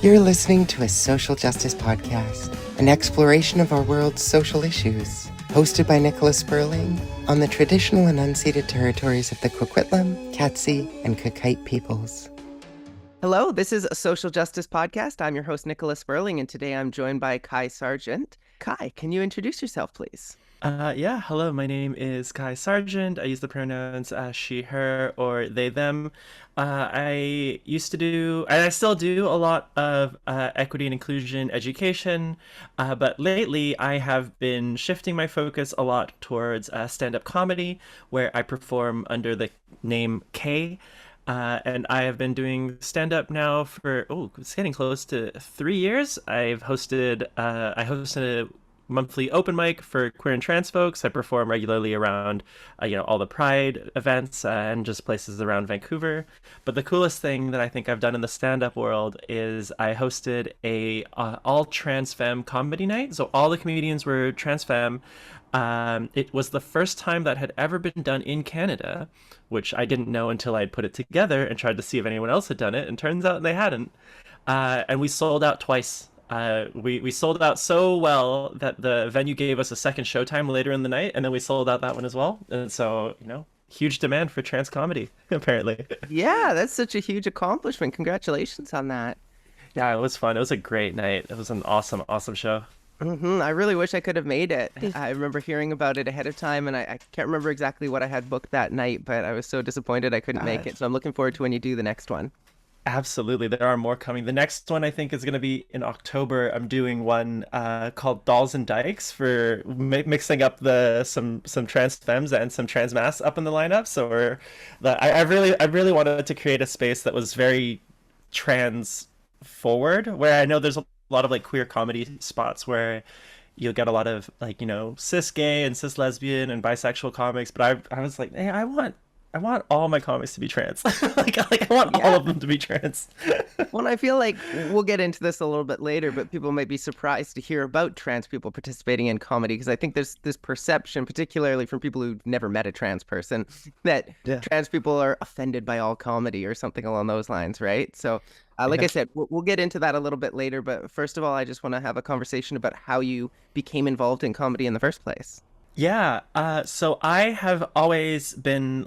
You're listening to a social justice podcast, an exploration of our world's social issues, hosted by NICOLA SPURLING on the traditional and unceded territories of the Kwikwetlem, Katzie, and Qayqayt peoples. Hello, this is a social justice podcast. I'm your host, NICOLA SPURLING, and today I'm joined by Ky Sargeant. Ky, can you introduce yourself, please? Hello, my name is Ky Sargeant. I use the pronouns she, her, or they, them. I used to do, and I still do, a lot of equity and inclusion education, but lately I have been shifting my focus a lot towards stand-up comedy, where I perform under the name K. And I have been doing stand-up now for, it's getting close to 3 years. I hosted a monthly open mic for queer and trans folks. I perform regularly around, all the Pride events and just places around Vancouver. But the coolest thing that I think I've done in the stand-up world is I hosted a all trans femme comedy night. So all the comedians were trans femme. It was the first time that had ever been done in Canada, which I didn't know until I'd put it together and tried to see if anyone else had done it. And turns out they hadn't. And we sold out twice. We sold out so well that the venue gave us a second showtime later in the night, and then we sold out that one as well. And so, huge demand for trans comedy, apparently. Yeah, that's such a huge accomplishment. Congratulations on that. Yeah, it was fun. It was a great night. It was an awesome, awesome show. I really wish I could have made it. I remember hearing about it ahead of time, and I can't remember exactly what I had booked that night, but I was so disappointed I couldn't make it. So I'm looking forward to when you do the next one. Absolutely. There are more coming. The next one I think is going to be in October. I'm doing one called Dolls and Dykes for mixing up some trans femmes and some trans masks up in the lineup. So I really wanted to create a space that was very trans forward, where I know there's a lot of queer comedy spots where you'll get a lot of cis gay and cis lesbian and bisexual comics, but I was like, hey, I want all my comics to be trans. I want all of them to be trans. Well, I feel like we'll get into this a little bit later, but people might be surprised to hear about trans people participating in comedy, because I think there's this perception, particularly from people who've never met a trans person, that trans people are offended by all comedy or something along those lines, right? So, I said, we'll get into that a little bit later, but first of all, I just want to have a conversation about how you became involved in comedy in the first place. Yeah, so I have always been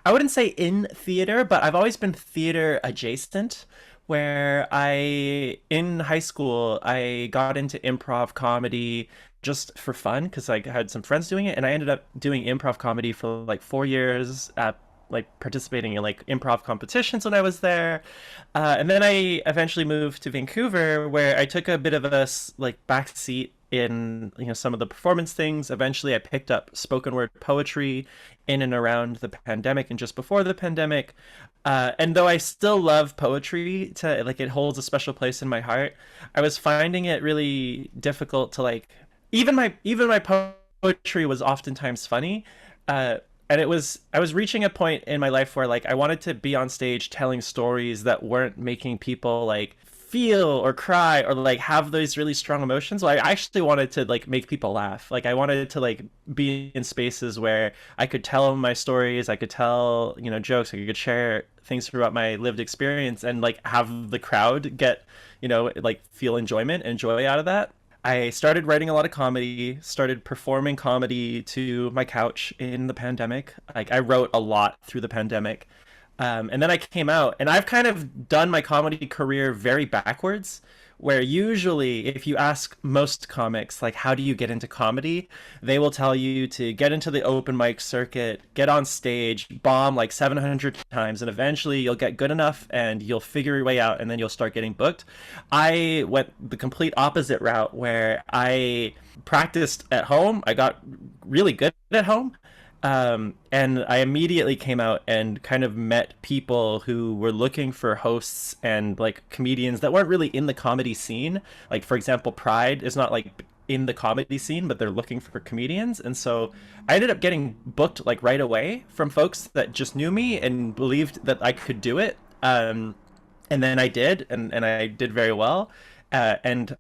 I wouldn't say in theater, but I've always been theater adjacent, where in high school, I got into improv comedy just for fun because I had some friends doing it, and I ended up doing improv comedy for 4 years, participating in improv competitions when I was there, and then I eventually moved to Vancouver, where I took a bit of a back seat in some of the performance things. Eventually I picked up spoken word poetry in and around the pandemic and just before the pandemic, and though I still love poetry, it holds a special place in my heart, I was finding it really difficult to even my poetry was oftentimes funny, and I was reaching a point in my life where I wanted to be on stage telling stories that weren't making people feel or cry or have those really strong emotions. I actually wanted to make people laugh. I wanted to be in spaces where I could tell my stories, I could tell jokes, I could share things throughout my lived experience, and have the crowd get feel enjoyment and joy out of that. I started writing a lot of comedy, started performing comedy to my couch in the pandemic. I wrote a lot through the pandemic. And then I came out, and I've kind of done my comedy career very backwards, where usually if you ask most comics, how do you get into comedy? They will tell you to get into the open mic circuit, get on stage, bomb 700 times, and eventually you'll get good enough and you'll figure your way out, and then you'll start getting booked. I went the complete opposite route, where I practiced at home. I got really good at home. And I immediately came out and kind of met people who were looking for hosts and comedians that weren't really in the comedy scene. For example, Pride is not in the comedy scene, but they're looking for comedians. And so I ended up getting booked right away from folks that just knew me and believed that I could do it. And then I did, and I did very well. And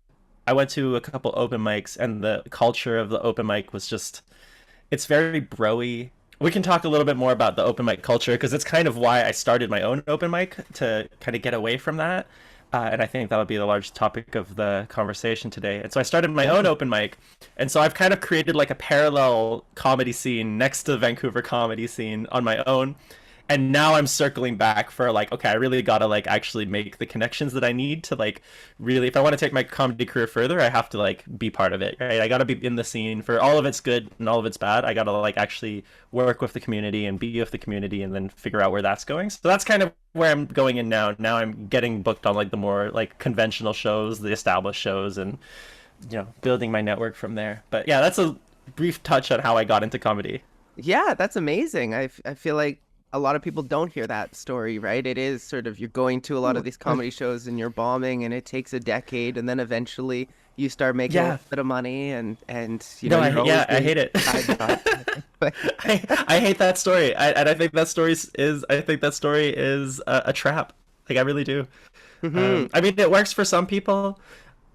I went to a couple open mics, and the culture of the open mic was just, it's very bro-y. We can talk a little bit more about the open mic culture, because it's kind of why I started my own open mic, to kind of get away from that. And I think that'll be the large topic of the conversation today. And so I started my own open mic. And so I've kind of created like a parallel comedy scene next to the Vancouver comedy scene on my own. And now I'm circling back for like, okay, I really gotta like actually make the connections that I need to like really, if I want to take my comedy career further, I have to like be part of it, right? I gotta be in the scene for all of its good and all of its bad. I gotta like actually work with the community and be with the community and then figure out where that's going. So that's kind of where I'm going in now. Now I'm getting booked on like the more like conventional shows, the established shows, and building my network from there. But yeah, that's a brief touch on how I got into comedy. Yeah, that's amazing. I feel like a lot of people don't hear that story, right? It is sort of, you're going to a lot of these comedy shows and you're bombing, and it takes a decade, and then eventually you start making a bit of money, and I hate it. I hate that story, I think that story is a trap. Like, I really do. I mean, it works for some people,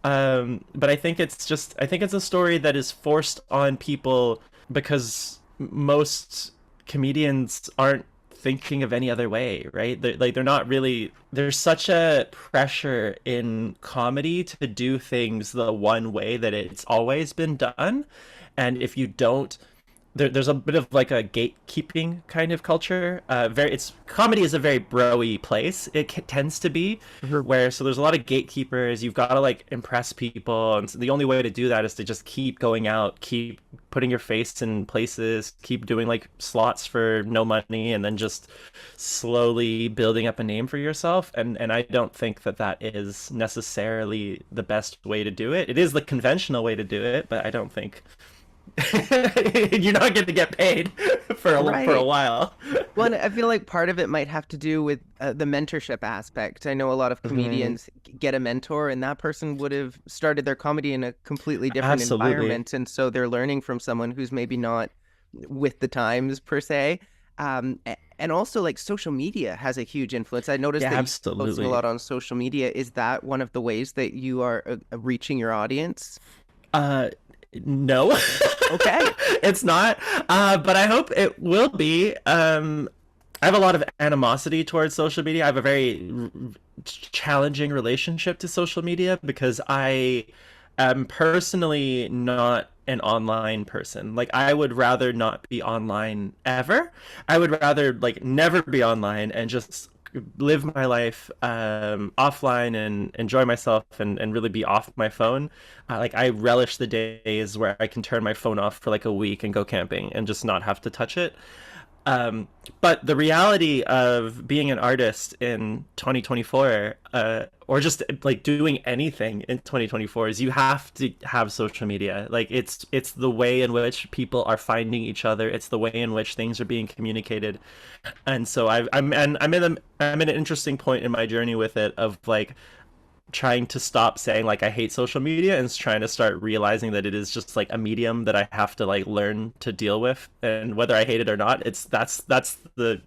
but I think it's a story that is forced on people because most comedians aren't thinking of any other way, right? They're not really, there's such a pressure in comedy to do things the one way that it's always been done, and if you don't, there's a bit of like a gatekeeping kind of culture. Comedy is a very bro-y place. It tends to be where, so there's a lot of gatekeepers. You've got to like impress people, and so the only way to do that is to just keep going out, keep putting your face in places, keep doing like slots for no money, and then just slowly building up a name for yourself. And I don't think that is necessarily the best way to do it. It is the conventional way to do it, but I don't think you're not going to get paid for a while. Well, I feel like part of it might have to do with the mentorship aspect. I know a lot of comedians get a mentor, and that person would have started their comedy in a completely different environment, and so they're learning from someone who's maybe not with the times per se. And also, like, social media has a huge influence. I noticed that you're posting a lot on social media. Is that one of the ways that you are reaching your audience? No. Okay. It's not, but I hope it will be. I have a lot of animosity towards social media. I have a very challenging relationship to social media because I am personally not an online person. Like, I would rather not be online ever. I would rather like never be online and just live my life offline and enjoy myself and really be off my phone. Like, I relish the days where I can turn my phone off for like a week and go camping and just not have to touch it. But the reality of being an artist in 2024, or just like doing anything in 2024, is you have to have social media. Like, it's the way in which people are finding each other. It's the way in which things are being communicated. And so I'm at an interesting point in my journey with it, of like trying to stop saying like I hate social media and trying to start realizing that it is just like a medium that I have to like learn to deal with, and whether I hate it or not, that's the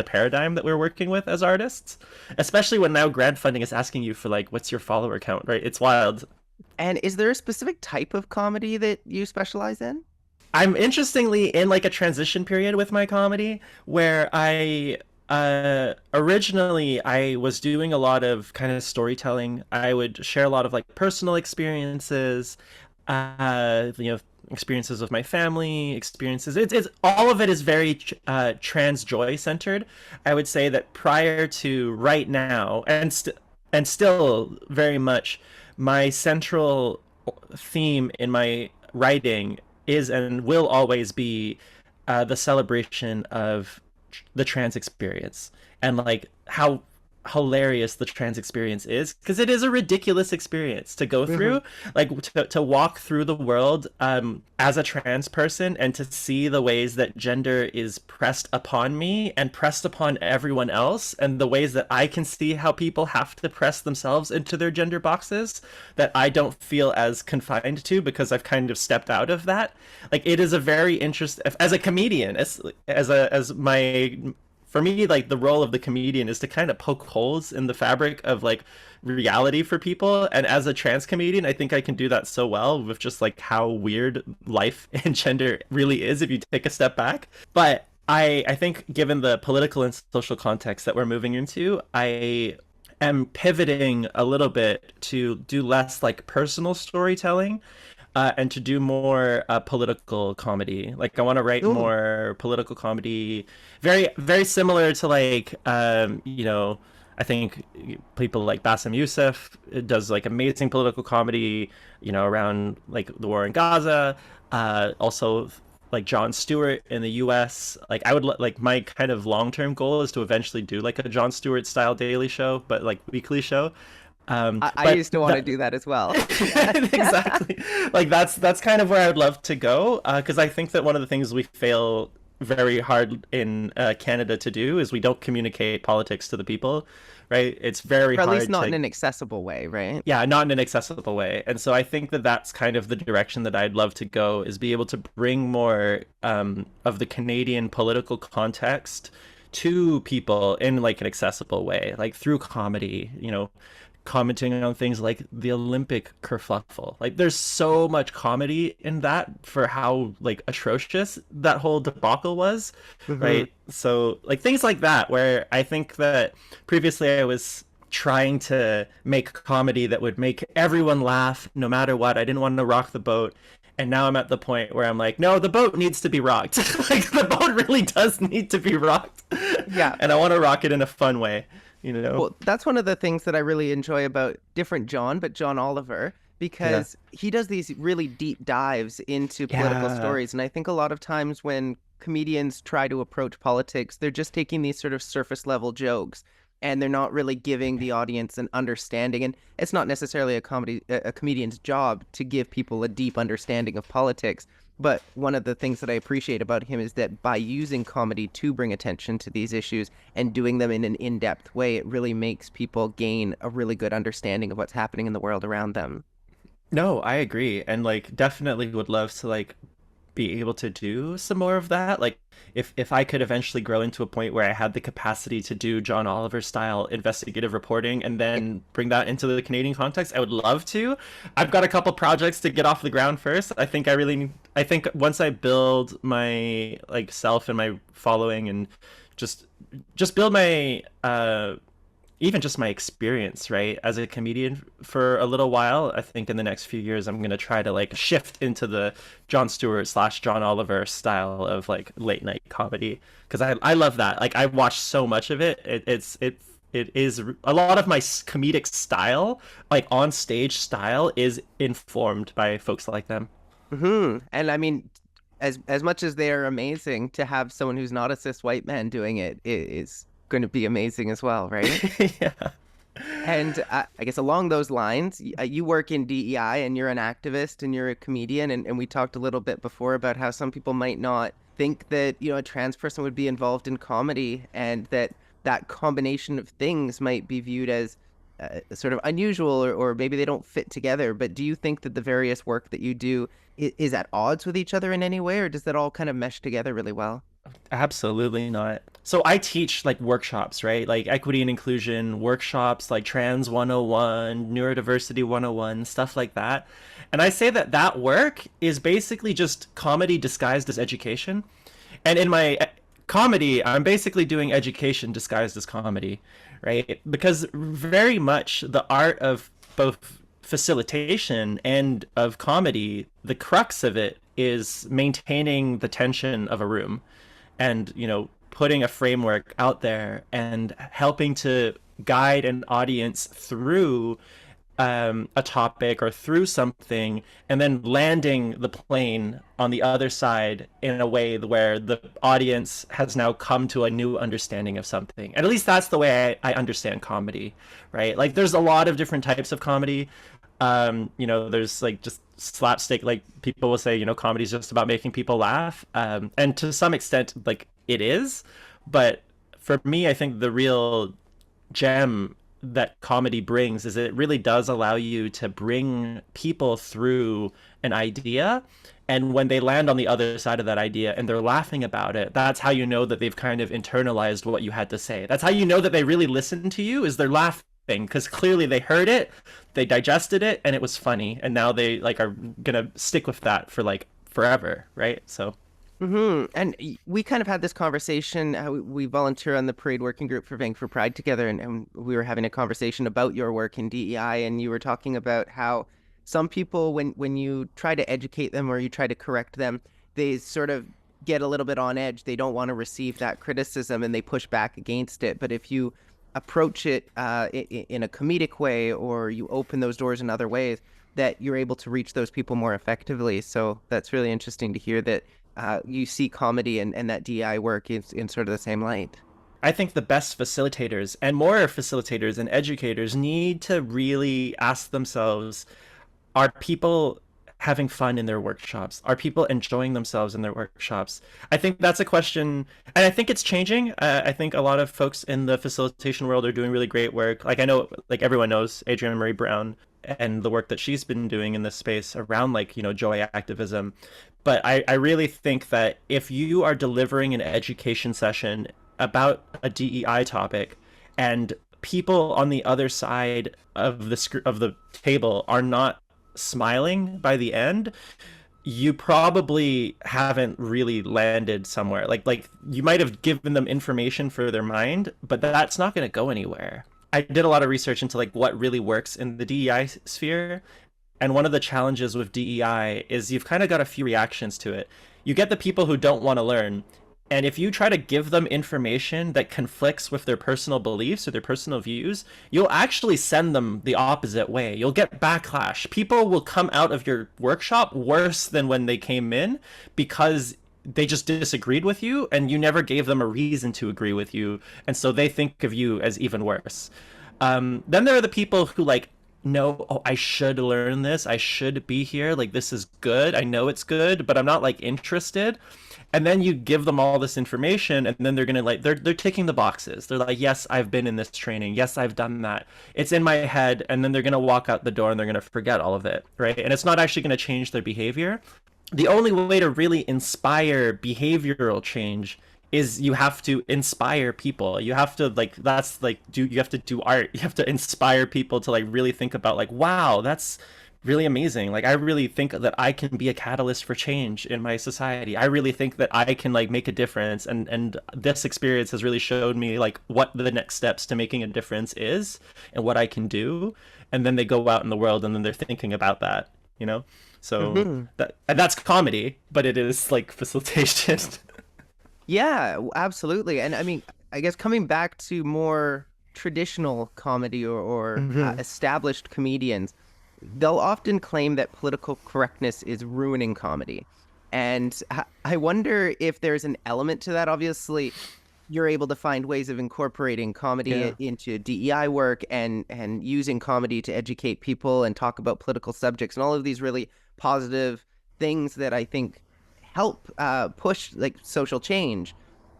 paradigm that we're working with as artists, especially when now grant funding is asking you for like, what's your follower count, right? It's wild. And is there a specific type of comedy that you specialize in? I'm interestingly in like a transition period with my comedy where originally I was doing a lot of kind of storytelling. I would share a lot of like personal experiences, experiences with my family, experiences. It's all of it is very trans joy centered. I would say that prior to right now, and still very much, my central theme in my writing is and will always be the celebration of the trans experience, and like how hilarious the trans experience is, because it is a ridiculous experience to go through. Like, to walk through the world as a trans person, and to see the ways that gender is pressed upon me and pressed upon everyone else, and the ways that I can see how people have to press themselves into their gender boxes that I don't feel as confined to because I've kind of stepped out of that. Like, it is a very interesting, as a comedian, for me, like, the role of the comedian is to kind of poke holes in the fabric of like reality for people. And as a trans comedian, I think I can do that so well with just like how weird life and gender really is if you take a step back. But I think given the political and social context that we're moving into, I am pivoting a little bit to do less like personal storytelling, and to do more political comedy. Like I want to write more political comedy, very very similar to like I think people like Bassem Youssef does like amazing political comedy, around like the war in Gaza. Also like Jon Stewart in the US. Like I would like my kind of long-term goal is to eventually do like a Jon Stewart style daily show, but like weekly show. I used to want to do that as well. Exactly. Like that's kind of where I would love to go, because I think that one of the things we fail very hard in Canada to do is we don't communicate politics to the people, right? It's very hard, or at least not in an accessible way, right? Yeah, not in an accessible way. And so I think that that's kind of the direction that I'd love to go, is be able to bring more of the Canadian political context to people in like an accessible way, like through comedy, commenting on things like the Olympic kerfuffle. Like there's so much comedy in that for how like atrocious that whole debacle was, right? So like things like that, where I think that previously I was trying to make comedy that would make everyone laugh no matter what. I didn't want to rock the boat. And now I'm at the point where I'm like, no, the boat needs to be rocked. Like the boat really does need to be rocked. Yeah. And I want to rock it in a fun way. Well, that's one of the things that I really enjoy about different John, but John Oliver, because he does these really deep dives into political stories. And I think a lot of times when comedians try to approach politics, they're just taking these sort of surface level jokes, and they're not really giving the audience an understanding. And it's not necessarily a comedian's job to give people a deep understanding of politics. But one of the things that I appreciate about him is that by using comedy to bring attention to these issues and doing them in an in-depth way, it really makes people gain a really good understanding of what's happening in the world around them. No, I agree. And like definitely would love to like be able to do some more of that. Like if I could eventually grow into a point where I had the capacity to do John Oliver style investigative reporting and then bring that into the Canadian context, I would love to. I've got a couple projects to get off the ground first. I think once I build my like self and my following and just build my even just my experience, right, as a comedian for a little while, I think in the next few years I'm gonna try to like shift into the Jon Stewart / John Oliver style of like late night comedy, because I love that. Like I watch so much of it. It is a lot of my comedic style, like on stage style, is informed by folks like them. And I mean, as much as they are amazing, to have someone who's not a cis white man doing it is going to be amazing as well, right? Yeah. And I guess along those lines, you work in DEI and you're an activist and you're a comedian, and we talked a little bit before about how some people might not think that a trans person would be involved in comedy, and that combination of things might be viewed as sort of unusual, or maybe they don't fit together. But do you think that the various work that you do is at odds with each other in any way, or does that all kind of mesh together really well? Absolutely not. So I teach like workshops, right? Like equity and inclusion workshops, like Trans 101, Neurodiversity 101, stuff like that. And I say that work is basically just comedy disguised as education. And in my comedy, I'm basically doing education disguised as comedy, right? Because very much the art of both facilitation and of comedy, the crux of it is maintaining the tension of a room. And putting a framework out there and helping to guide an audience through a topic or through something, and then landing the plane on the other side in a way where the audience has now come to a new understanding of something. And at least that's the way I understand comedy, right? Like there's a lot of different types of comedy. There's like just slapstick, like people will say, comedy is just about making people laugh. And to some extent, like it is. But for me, I think the real gem that comedy brings is it really does allow you to bring people through an idea. And when they land on the other side of that idea and they're laughing about it, that's how you know that they've kind of internalized what you had to say. That's how you know that they really listened to you, is they're laughing, because clearly they heard it, they digested it, and it was funny, and now they like are gonna stick with that for like forever, right? So And we kind of had this conversation. We volunteer on the parade working group for Vancouver Pride together, and we were having a conversation about your work in DEI, and you were talking about how some people, when you try to educate them or you try to correct them, they sort of get a little bit on edge. They don't want to receive that criticism, and they push back against it. But if you approach it in a comedic way, or you open those doors in other ways, that you're able to reach those people more effectively. So that's really interesting to hear that you see comedy and that DI work in sort of the same light. I think the best facilitators and more facilitators and educators need to really ask themselves, are people having fun in their workshops? Are people enjoying themselves in their workshops? I think that's a question, and I think it's changing. I think a lot of folks in the facilitation world are doing really great work. Like I know, like everyone knows Adrienne Marie Brown and the work that she's been doing in this space around like, joy activism. But I really think that if you are delivering an education session about a DEI topic and people on the other side of the table are not smiling by the end, you probably haven't really landed somewhere. Like you might have given them information for their mind, but that's not going to go anywhere. I did a lot of research into like what really works in the DEI sphere. And one of the challenges with DEI is you've kind of got a few reactions to it. You get the people who don't want to learn. And if you try to give them information that conflicts with their personal beliefs or their personal views, you'll actually send them the opposite way. You'll get backlash. People will come out of your workshop worse than when they came in because they just disagreed with you and you never gave them a reason to agree with you. And so they think of you as even worse. Then there are the people who like, no, oh, I should learn this. I should be here. Like, this is good. I know it's good, but I'm not like interested. And then you give them all this information and then they're going to like, they're ticking the boxes. They're like, yes, I've been in this training. Yes, I've done that. It's in my head. And then they're going to walk out the door and they're going to forget all of it. Right. And it's not actually going to change their behavior. The only way to really inspire behavioral change is you have to inspire people. You have to like, that's like, you have to do art. You have to inspire people to like really think about like, wow, that's really amazing. Like, I really think that I can be a catalyst for change in my society. I really think that I can like make a difference. And this experience has really showed me like what the next steps to making a difference is and what I can do. And then they go out in the world and then they're thinking about that, So that's comedy, but it is like facilitation. Yeah, absolutely. And I mean, I guess coming back to more traditional comedy or established comedians, they'll often claim that political correctness is ruining comedy. And I wonder if there's an element to that. Obviously, you're able to find ways of incorporating comedy into DEI work and using comedy to educate people and talk about political subjects and all of these really positive things that I think help push like social change.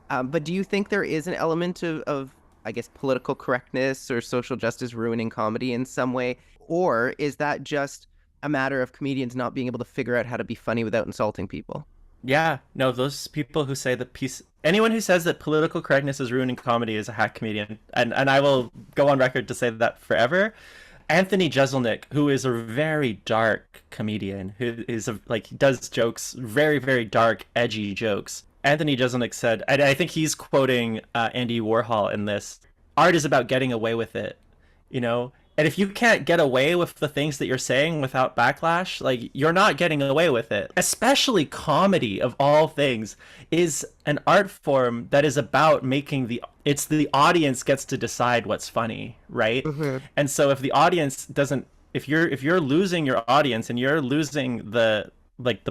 But do you think there is an element of, I guess, political correctness or social justice ruining comedy in some way? Or is that just a matter of comedians not being able to figure out how to be funny without insulting people? Yeah, no, those people who say that anyone who says that political correctness is ruining comedy is a hack comedian. And I will go on record to say that forever. Anthony Jeselnik, who is a very dark comedian, who is does jokes, very, very dark, edgy jokes. Anthony Jeselnik said, and I think he's quoting Andy Warhol in this, art is about getting away with it, And if you can't get away with the things that you're saying without backlash, like, you're not getting away with it. Especially comedy, of all things, is an art form that is about making the audience gets to decide what's funny, right? Mm-hmm. And so if the audience doesn't, if you're losing your audience and you're losing the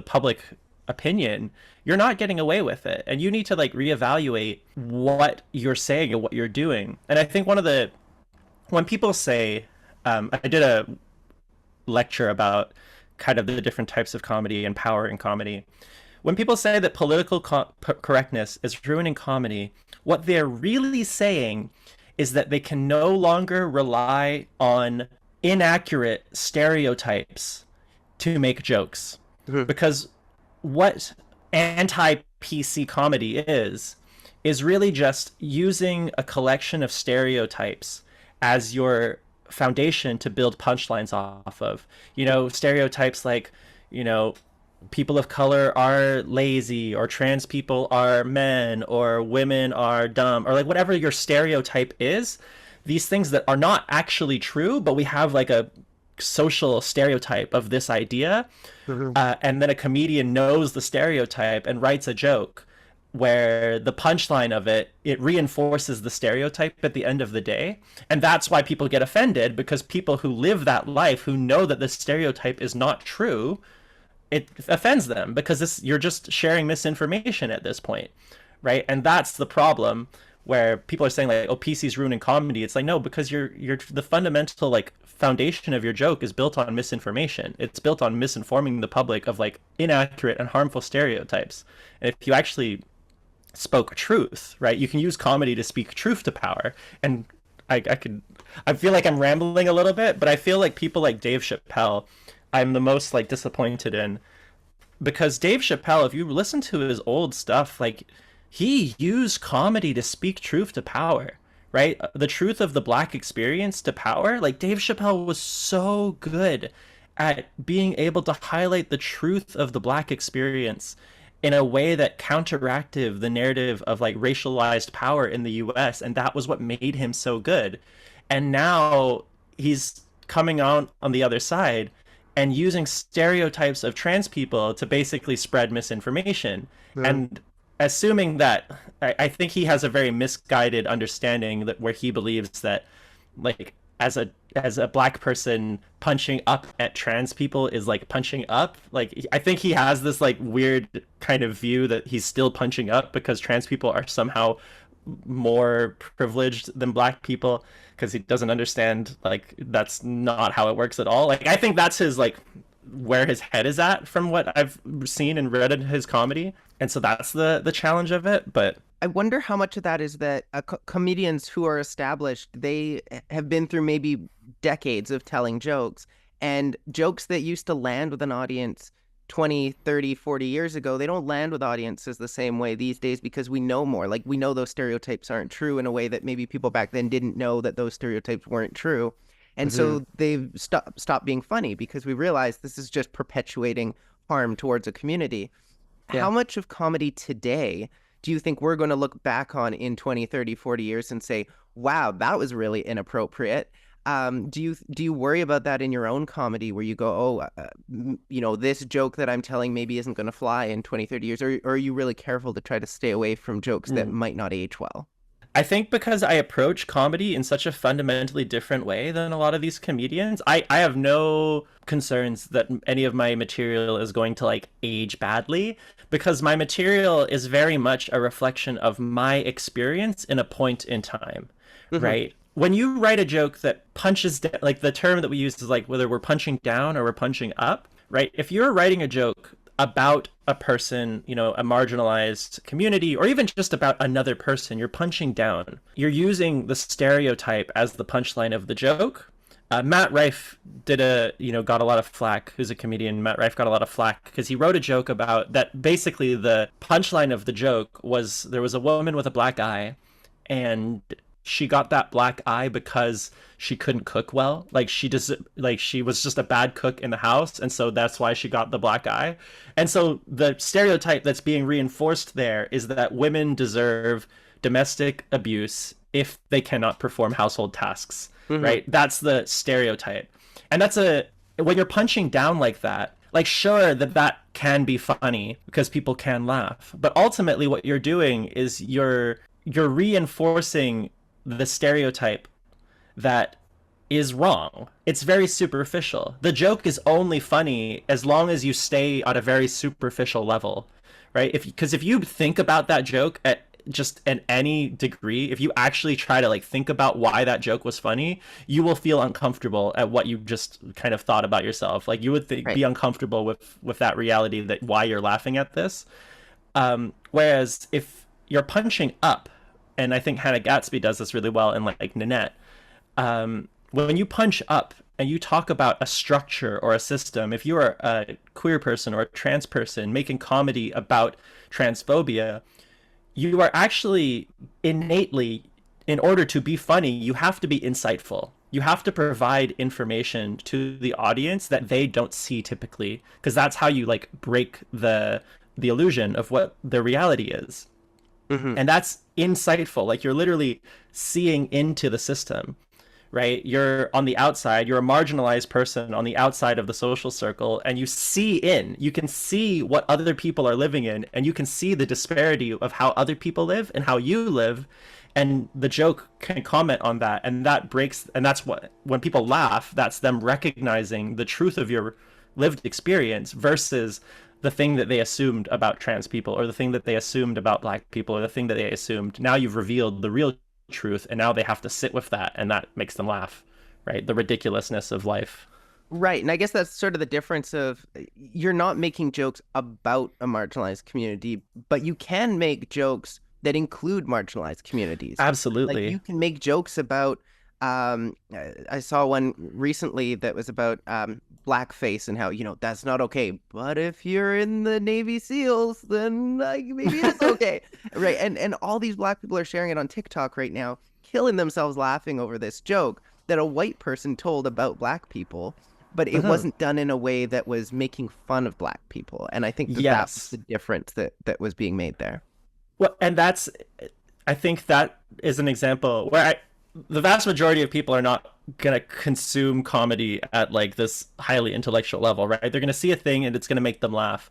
public opinion, you're not getting away with it. And you need to reevaluate what you're saying and what you're doing. And I think when people say, I did a lecture about kind of the different types of comedy and power in comedy. When people say that political correctness is ruining comedy, what they're really saying is that they can no longer rely on inaccurate stereotypes to make jokes. Mm-hmm. Because what anti-PC comedy is really just using a collection of stereotypes as your foundation to build punchlines off of. Stereotypes like, people of color are lazy, or trans people are men, or women are dumb, or like whatever your stereotype is, these things that are not actually true, but we have like a social stereotype of this idea. And then a comedian knows the stereotype and writes a joke where the punchline of it reinforces the stereotype at the end of the day. And that's why people get offended, because people who live that life, who know that the stereotype is not true, it offends them, because you're just sharing misinformation at this point, right? And that's the problem, where people are saying like, oh, PC's ruining comedy. It's like, no, because you're the fundamental like foundation of your joke is built on misinformation. It's built on misinforming the public of like inaccurate and harmful stereotypes. And if you actually spoke truth, right, you can use comedy to speak truth to power. And I feel like I'm rambling a little bit, but I feel like people like Dave Chappelle, I'm the most like disappointed in, because Dave Chappelle, if you listen to his old stuff, like he used comedy to speak truth to power, right? The truth of the Black experience to power. Like Dave Chappelle was so good at being able to highlight the truth of the Black experience in a way that counteracted the narrative of like racialized power in the US, and that was what made him so good. And now he's coming on the other side and using stereotypes of trans people to basically spread misinformation. And assuming that, I think he has a very misguided understanding that where he believes that like as a Black person, punching up at trans people is like punching up. Like I think he has this like weird kind of view that he's still punching up because trans people are somehow more privileged than Black people, because he doesn't understand like that's not how it works at all. Like I think that's his like where his head is at from what I've seen and read in his comedy. And so that's the challenge of it. But I wonder how much of that is that comedians who are established, they have been through maybe decades of telling jokes, and jokes that used to land with an audience 20, 30, 40 years ago, they don't land with audiences the same way these days, because we know more. Like we know those stereotypes aren't true in a way that maybe people back then didn't know that those stereotypes weren't true. And so they've stopped being funny, because we realize this is just perpetuating harm towards a community. Yeah. How much of comedy today do you think we're going to look back on in 20, 30, 40 years and say, wow, that was really inappropriate? Do you worry about that in your own comedy, where you go, this joke that I'm telling maybe isn't going to fly in 20, 30 years? Or are you really careful to try to stay away from jokes that might not age well? I think because I approach comedy in such a fundamentally different way than a lot of these comedians, I have no concerns that any of my material is going to like age badly, because my material is very much a reflection of my experience in a point in time, right? When you write a joke that punches down, like the term that we use is like whether we're punching down or we're punching up, right? If you're writing a joke about a person, a marginalized community, or even just about another person, you're punching down. You're using the stereotype as the punchline of the joke. Matt Rife got a lot of flack, who's a comedian. Matt Rife got a lot of flack because he wrote a joke about that. Basically, the punchline of the joke was there was a woman with a black eye, and she got that black eye because she couldn't cook well. She was just a bad cook in the house, and so that's why she got the black eye. And so the stereotype that's being reinforced there is that women deserve domestic abuse if they cannot perform household tasks, right? That's the stereotype. And when you're punching down like that, sure that can be funny because people can laugh, but ultimately what you're doing is you're reinforcing the stereotype that is wrong. It's very superficial. The joke is only funny as long as you stay at a very superficial level, right? Because if you think about that joke at any degree, if you actually try to think about why that joke was funny, you will feel uncomfortable at what you just kind of thought about yourself. You would be uncomfortable with that reality, that why you're laughing at this. Whereas if you're punching up, and I think Hannah Gatsby does this really well in Nanette, when you punch up and you talk about a structure or a system, if you are a queer person or a trans person making comedy about transphobia, you are actually innately, in order to be funny, you have to be insightful, you have to provide information to the audience that they don't see typically, because that's how you like break the illusion of what the reality is. And that's insightful. Like, you're literally seeing into the system, right? You're on the outside, you're a marginalized person on the outside of the social circle, and you can see what other people are living in, and you can see the disparity of how other people live and how you live. And the joke can comment on that, and that breaks, and that's what, when people laugh, that's them recognizing the truth of your lived experience versus the thing that they assumed about trans people, or the thing that they assumed about Black people, or the thing that they assumed. Now you've revealed the real truth, and now they have to sit with that, and that makes them laugh, right? The ridiculousness of life. Right. And I guess that's sort of the difference of, you're not making jokes about a marginalized community, but you can make jokes that include marginalized communities. Absolutely. Like, you can make jokes about, I saw one recently that was about blackface and how, that's not okay. But if you're in the Navy SEALs, then like, maybe it's okay. Right. And all these Black people are sharing it on TikTok right now, killing themselves laughing over this joke that a white person told about Black people, but it wasn't done in a way that was making fun of Black people. And I think that's the difference that was being made there. Well, and I think that is an example where the vast majority of people are not going to consume comedy at like this highly intellectual level, right? They're going to see a thing and it's going to make them laugh,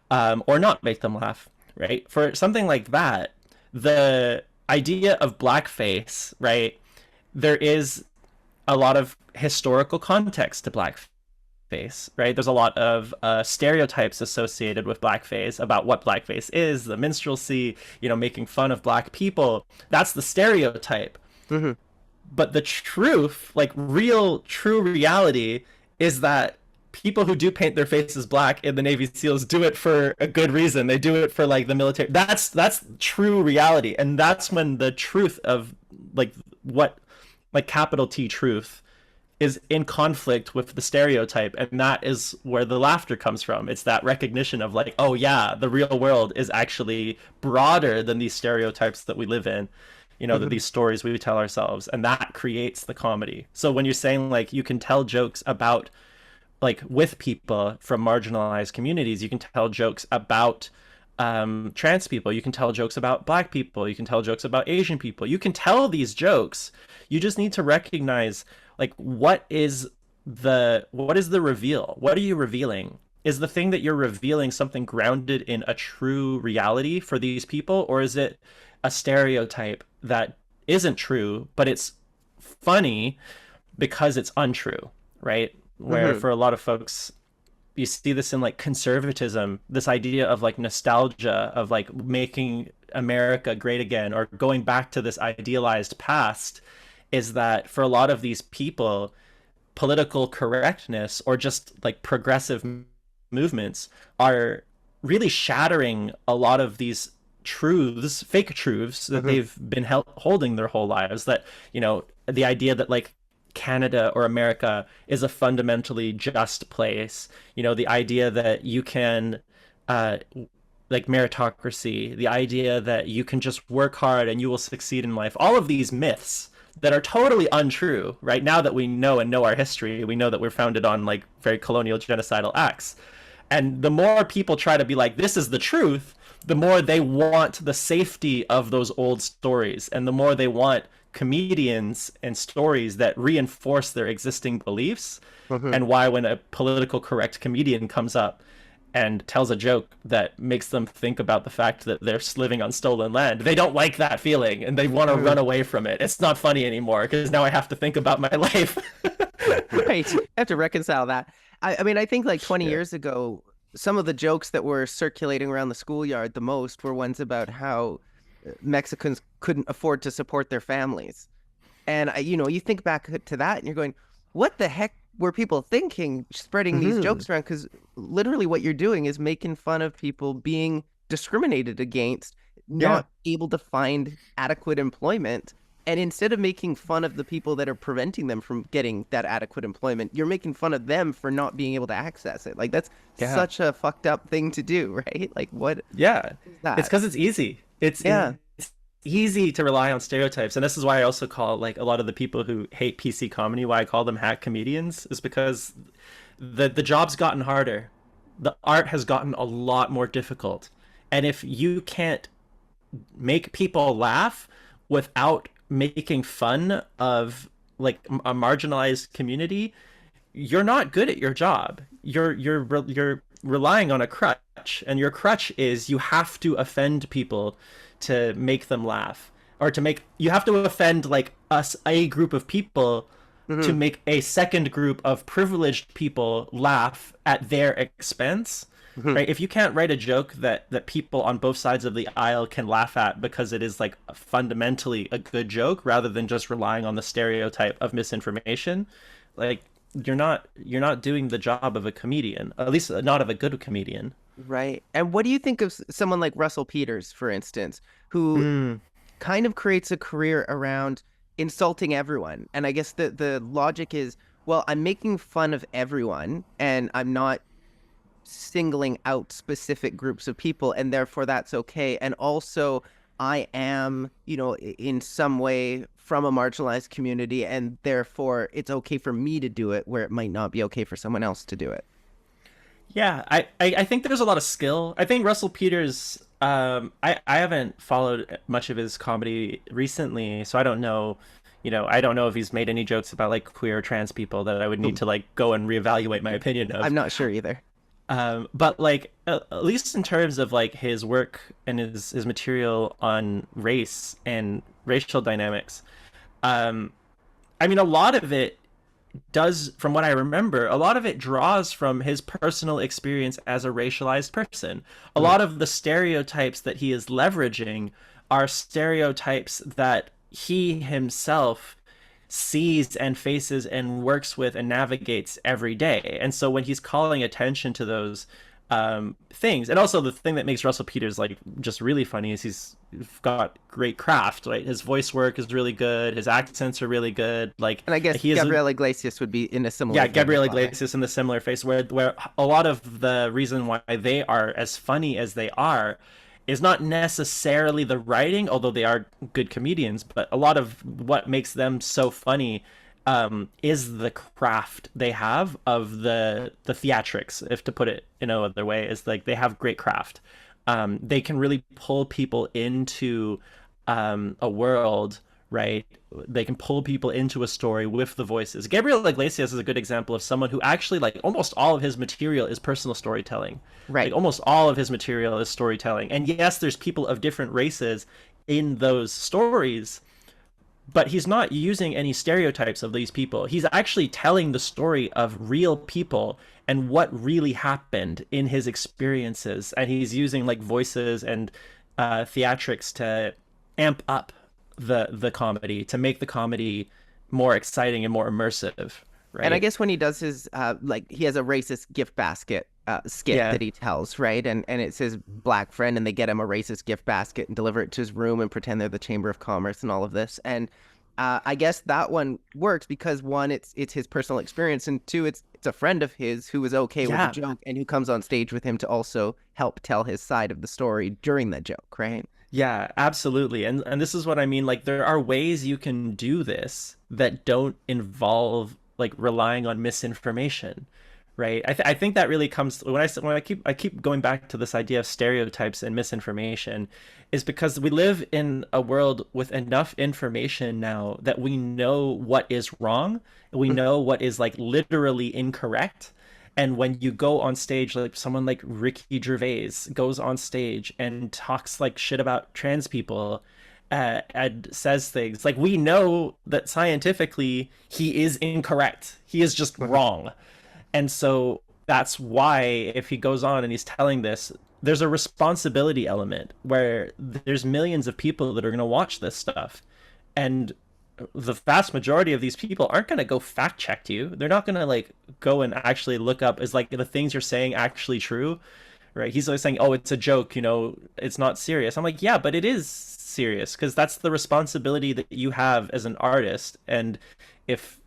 or not make them laugh, right? For something like that, the idea of blackface, right? There is a lot of historical context to blackface, right? There's a lot of stereotypes associated with blackface about what blackface is, the minstrelsy, making fun of Black people. That's the stereotype. But the truth, like true reality, is that people who do paint their faces black in the Navy SEALs do it for a good reason. They do it for like the military. That's true reality. And that's when the truth of like what, like capital T truth, is in conflict with the stereotype. And that is where the laughter comes from. It's that recognition of like, oh yeah, the real world is actually broader than these stereotypes that we live in. That these stories we tell ourselves, and that creates the comedy. So when you're saying like you can tell jokes about like with people from marginalized communities, you can tell jokes about trans people, you can tell jokes about Black people, you can tell jokes about Asian people, you can tell these jokes. You just need to recognize like what is the reveal? What are you revealing? Is the thing that you're revealing something grounded in a true reality for these people, or is it a stereotype that isn't true, but it's funny because it's untrue, right? Where for a lot of folks, you see this in like conservatism, this idea of like nostalgia, of like making America great again, or going back to this idealized past, is that for a lot of these people, political correctness or just like progressive movements are really shattering a lot of these truths, fake truths that they've been holding their whole lives. That, the idea that like Canada or America is a fundamentally just place, the idea that you can like meritocracy, the idea that you can just work hard and you will succeed in life, all of these myths that are totally untrue. Right now that we know our history, we know that we're founded on like very colonial genocidal acts. And the more people try to be like, this is the truth, the more they want the safety of those old stories, and the more they want comedians and stories that reinforce their existing beliefs. And why when a political correct comedian comes up and tells a joke that makes them think about the fact that they're living on stolen land, they don't like that feeling and they want to run away from it. It's not funny anymore because now I have to think about my life. Right. I have to reconcile that. I mean, I think like 20 years ago, some of the jokes that were circulating around the schoolyard the most were ones about how Mexicans couldn't afford to support their families. And, you think back to that and you're going, what the heck were people thinking spreading these jokes around? Because literally what you're doing is making fun of people being discriminated against, not able to find adequate employment. And instead of making fun of the people that are preventing them from getting that adequate employment, you're making fun of them for not being able to access it. Like, that's such a fucked up thing to do, right? Like, what? Yeah. Is that? It's because it's easy. It's easy to rely on stereotypes, and this is why I also call like a lot of the people who hate PC comedy, why I call them hack comedians, is because the job's gotten harder. The art has gotten a lot more difficult. And if you can't make people laugh without making fun of like a marginalized community, you're not good at your job. You're relying on a crutch, and your crutch is you have to offend people to make them laugh, or to make you have to offend like a group of people to make a second group of privileged people laugh at their expense. Right? If you can't write a joke that people on both sides of the aisle can laugh at because it is like fundamentally a good joke rather than just relying on the stereotype of misinformation, like you're not doing the job of a comedian, at least not of a good comedian. Right. And what do you think of someone like Russell Peters, for instance, who kind of creates a career around insulting everyone? And I guess the logic is, well, I'm making fun of everyone and I'm not singling out specific groups of people, and therefore that's okay. And also I am, in some way from a marginalized community, and therefore it's okay for me to do it where it might not be okay for someone else to do it. Yeah, I think there's a lot of skill. I think Russell Peters, I haven't followed much of his comedy recently, so I don't know, I don't know if he's made any jokes about like queer or trans people that I would need to like go and reevaluate my opinion of. I'm not sure either. But like at least in terms of like his work and his material on race and racial dynamics, I mean, a lot of it does, from what I remember, a lot of it draws from his personal experience as a racialized person. A lot of the stereotypes that he is leveraging are stereotypes that he himself sees and faces and works with and navigates every day. And so when he's calling attention to those things, and also the thing that makes Russell Peters like just really funny is he's got great craft, right? His voice work is really good, his accents are really good, like, and I guess Gabriel Iglesias would be in a similar Gabriel Iglesias in the similar face, where a lot of the reason why they are as funny as they are is not necessarily the writing, although they are good comedians, but a lot of what makes them so funny is the craft they have of the theatrics, if to put it in no other way, is like they have great craft. They can really pull people into a world, right? They can pull people into a story with the voices. Gabriel Iglesias is a good example of someone who actually, like, almost all of his material is personal storytelling. Right. Like, almost all of his material is storytelling. And yes, there's people of different races in those stories, but he's not using any stereotypes of these people. He's actually telling the story of real people and what really happened in his experiences. And he's using like voices and theatrics to amp up the comedy, to make the comedy more exciting and more immersive, right? And I guess when he does his like, he has a racist gift basket skit that he tells, right? And it's his black friend, and they get him a racist gift basket and deliver it to his room and pretend they're the Chamber of Commerce and all of this. And I guess that one works because, one, it's his personal experience, and two, it's a friend of his who was okay with the joke and who comes on stage with him to also help tell his side of the story during the joke, right? Yeah, absolutely. And this is what I mean. Like, there are ways you can do this that don't involve like relying on misinformation, right? I think that really comes when I keep going back to this idea of stereotypes and misinformation, is because we live in a world with enough information now that we know what is wrong, we know what is like literally incorrect. And when you go on stage, like someone like Ricky Gervais goes on stage and talks like shit about trans people, and says things like, we know that scientifically he is incorrect. He is just wrong. And so that's why if he goes on and he's telling this, there's a responsibility element where there's millions of people that are going to watch this stuff. And the vast majority of these people aren't going to go fact check you. They're not going to like go and actually look up, is like the things you're saying actually true, right? He's always saying, oh, it's a joke, it's not serious. I'm like, yeah, but it is serious, because that's the responsibility that you have as an artist. And if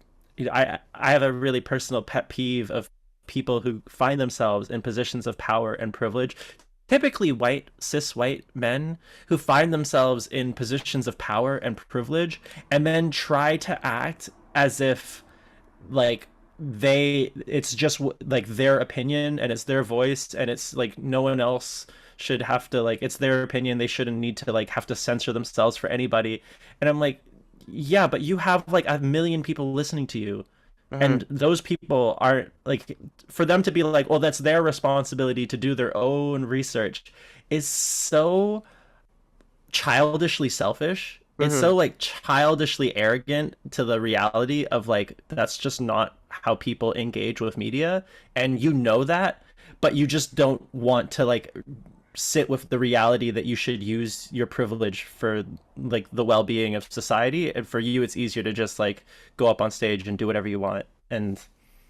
I have a really personal pet peeve of people who find themselves in positions of power and privilege typically white, cis white men who find themselves in positions of power and privilege and then try to act as if like it's just like their opinion and it's their voice and it's like no one else should have to, like, it's their opinion, they shouldn't need to like have to censor themselves for anybody. And I'm like, yeah, but you have like 1 million people listening to you. And those people aren't, like, for them to be like, well, that's their responsibility to do their own research is so childishly selfish. It's so like childishly arrogant to the reality of like, that's just not how people engage with media. And you know that, but you just don't want to like sit with the reality that you should use your privilege for like the well-being of society. And for you, it's easier to just like go up on stage and do whatever you want. And,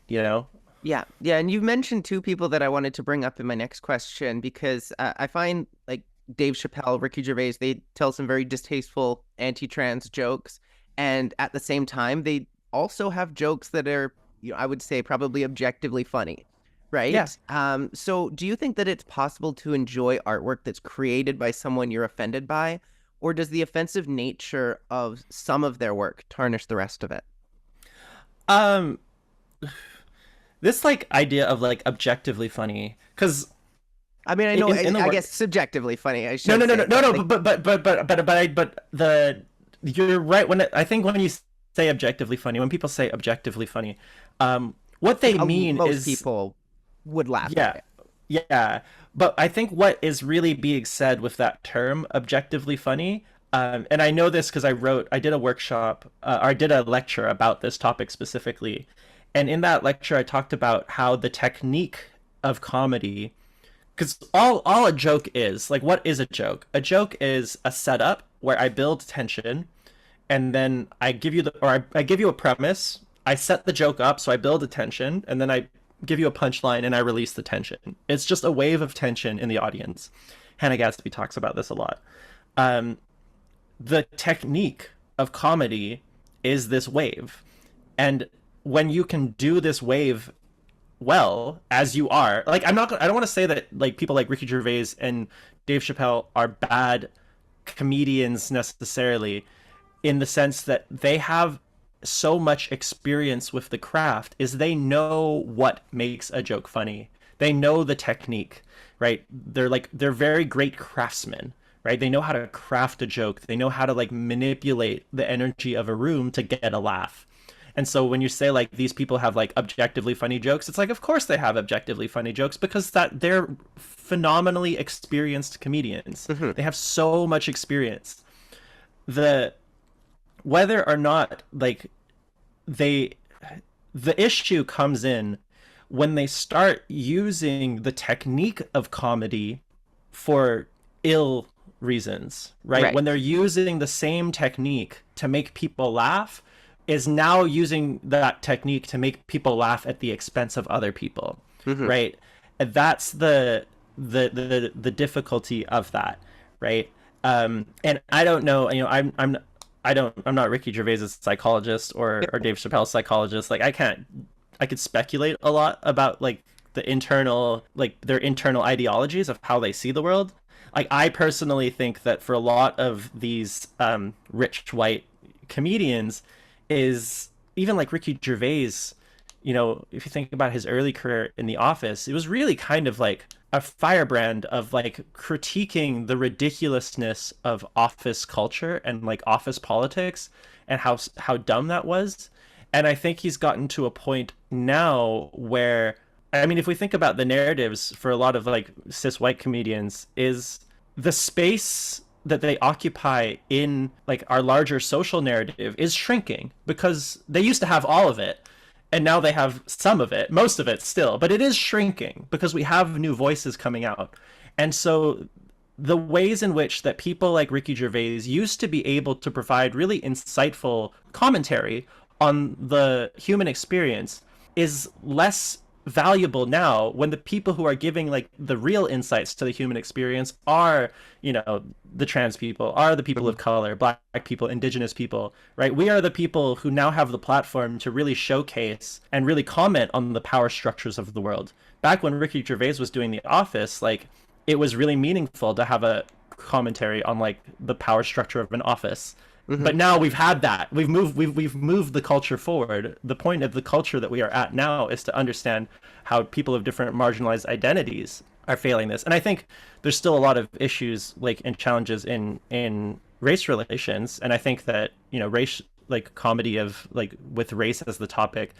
you know? Yeah. And you've mentioned two people that I wanted to bring up in my next question, because I find like Dave Chappelle, Ricky Gervais, they tell some very distasteful anti-trans jokes. And at the same time, they also have jokes that are, you know, I would say probably objectively funny. Right? Yes. So do you think that it's possible to enjoy artwork that's created by someone you're offended by? Or does the offensive nature of some of their work tarnish the rest of it? This like idea of like objectively funny, because I mean, I know, I guess subjectively funny. I should but you're right when I think when you say objectively funny, when people say objectively funny, what they mean most is people would laugh at it. Yeah. But I think what is really being said with that term, objectively funny, and I know this because I did a workshop, or I did a lecture about this topic specifically. And in that lecture, I talked about how the technique of comedy, because all a joke is, like, what is a joke? A joke is a setup where I build tension, and then I give you I give you a premise, I set the joke up, so I build a tension, and then I give you a punchline and I release the tension. It's just a wave of tension in the audience. Hannah Gadsby talks about this a lot. The technique of comedy is this wave. And when you can do this wave well, as you are, like, I don't want to say that like people like Ricky Gervais and Dave Chappelle are bad comedians necessarily, in the sense that they have so much experience with the craft, is they know what makes a joke funny. They know the technique, right? They're very great craftsmen, right? They know how to craft a joke. They know how to like manipulate the energy of a room to get a laugh. And so when you say like these people have like objectively funny jokes, it's like, of course they have objectively funny jokes, because that they're phenomenally experienced comedians. They have so much experience. Whether or not like the issue comes in when they start using the technique of comedy for ill reasons, right? When they're using the same technique to make people laugh, is now using that technique to make people laugh at the expense of other people, right? And that's the difficulty of that, right? And I don't know, you know, I'm not Ricky Gervais's psychologist or Dave Chappelle's psychologist. Like, I could speculate a lot about like the internal, like their internal ideologies of how they see the world. Like, I personally think that for a lot of these rich white comedians, is even like Ricky Gervais, you know, if you think about his early career in The Office, it was really kind of like a firebrand of like critiquing the ridiculousness of office culture and like office politics and how dumb that was. And I think he's gotten to a point now where, I mean, if we think about the narratives for a lot of like cis white comedians, is the space that they occupy in like our larger social narrative is shrinking, because they used to have all of it and now they have some of it, most of it still, but it is shrinking because we have new voices coming out. And so the ways in which that people like Ricky Gervais used to be able to provide really insightful commentary on the human experience is less valuable now, when the people who are giving like the real insights to the human experience are, you know, the trans people, are the people of color, black people, indigenous people, right? We are the people who now have the platform to really showcase and really comment on the power structures of the world. Back when Ricky Gervais was doing The Office, like, it was really meaningful to have a commentary on like the power structure of an office. But now we've had that. We've moved the culture forward. The point of the culture that we are at now is to understand how people of different marginalized identities are failing this. And I think there's still a lot of issues like and challenges in race relations. And I think that, you know, race, like comedy of like with race as the topic,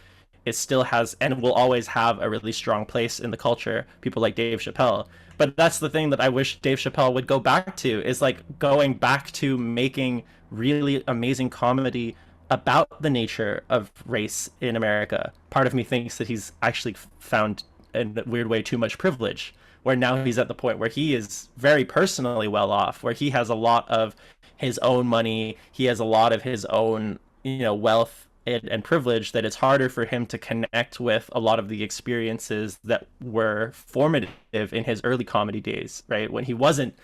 it still has and will always have a really strong place in the culture. People like Dave Chappelle. But that's the thing that I wish Dave Chappelle would go back to, is like going back to making really amazing comedy about the nature of race in America. Part of me thinks that he's actually found in a weird way too much privilege, where now he's at the point where he is very personally well off, where he has a lot of his own money, he has a lot of his own, you know, wealth and privilege, that it's harder for him to connect with a lot of the experiences that were formative in his early comedy days, right? When he wasn't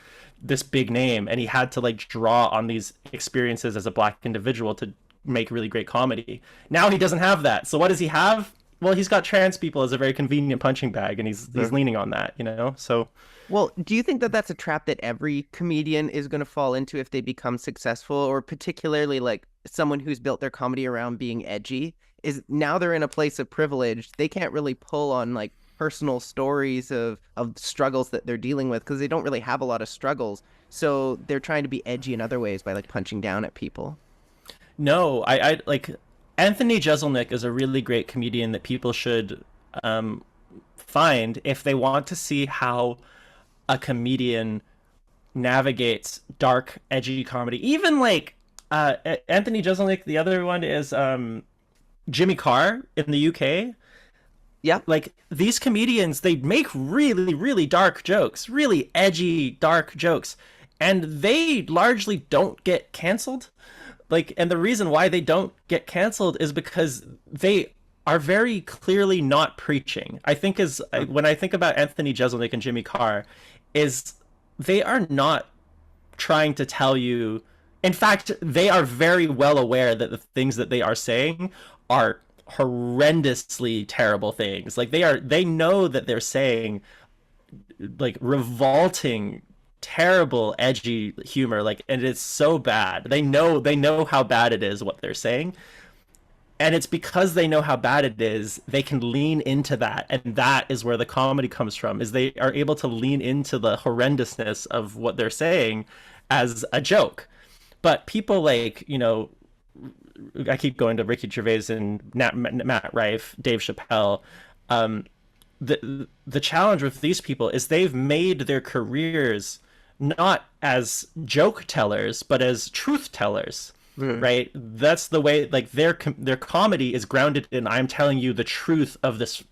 this big name and he had to like draw on these experiences as a Black individual to make really great comedy. Now he doesn't have that. So what does he have? Well, he's got trans people as a very convenient punching bag, and he's leaning on that, you know? So well, do you think that that's a trap that every comedian is going to fall into if they become successful, or particularly like someone who's built their comedy around being edgy? Is now they're in a place of privilege, they can't really pull on like personal stories of struggles that they're dealing with, because they don't really have a lot of struggles. So they're trying to be edgy in other ways by like punching down at people. No, I like Anthony Jeselnik is a really great comedian that people should find if they want to see how a comedian navigates dark, edgy comedy. Even like Anthony Jeselnik, the other one is Jimmy Carr in the UK. Yeah. Like these comedians, they make really, really dark jokes, really edgy, dark jokes, and they largely don't get canceled. Like, and the reason why they don't get canceled is because they are very clearly not preaching. I think when I think about Anthony Jeselnik and Jimmy Carr, is they are not trying to tell you. In fact, they are very well aware that the things that they are saying are horrendously terrible things. Like they know that they're saying like revolting, terrible, edgy humor, like, and it's so bad. They know how bad it is what they're saying, and it's because they know how bad it is, they can lean into that, and that is where the comedy comes from, is they are able to lean into the horrendousness of what they're saying as a joke. But people like, you know, I keep going to Ricky Gervais and Matt Rife, Dave Chappelle. The challenge with these people is they've made their careers not as joke tellers, but as truth tellers, right? That's the way, like their comedy is grounded in, I'm telling you the truth of this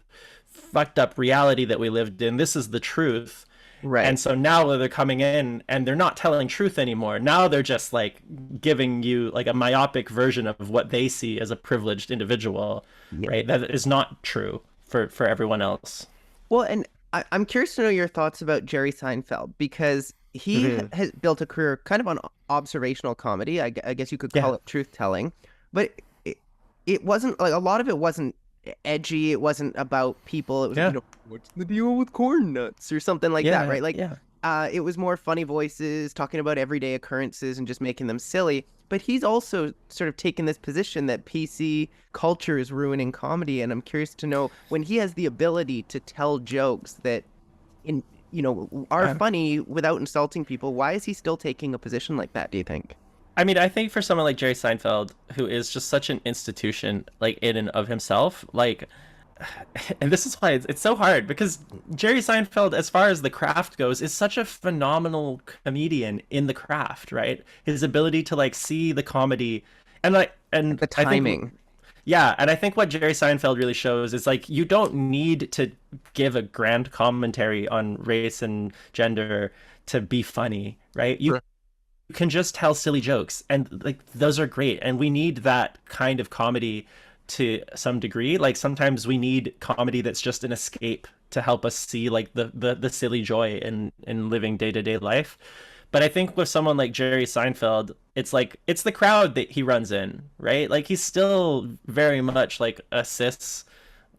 fucked up reality that we lived in. This is the truth. Right. And so now they're coming in and they're not telling truth anymore. Now they're just like giving you like a myopic version of what they see as a privileged individual, right? That is not true for everyone else. Well, and I'm curious to know your thoughts about Jerry Seinfeld, because he has built a career kind of on observational comedy. I guess you could call it truth telling, but it wasn't like, a lot of it wasn't edgy. It wasn't about people. It was, you know, what's the deal with corn nuts or something like that, right? Like, it was more funny voices talking about everyday occurrences and just making them silly. But he's also sort of taken this position that PC culture is ruining comedy, and I'm curious to know, when he has the ability to tell jokes that, are funny without insulting people, why is he still taking a position like that, do you think? I mean, I think for someone like Jerry Seinfeld, who is just such an institution, like in and of himself, like, and this is why it's so hard, because Jerry Seinfeld, as far as the craft goes, is such a phenomenal comedian in the craft, right? His ability to like see the comedy and the timing. And I think what Jerry Seinfeld really shows is like, you don't need to give a grand commentary on race and gender to be funny, right? You can just tell silly jokes, and like those are great, and we need that kind of comedy to some degree. Like sometimes we need comedy that's just an escape to help us see like the silly joy in living day-to-day life. But I think with someone like Jerry Seinfeld, it's like, it's the crowd that he runs in, right? Like he's still very much like a cis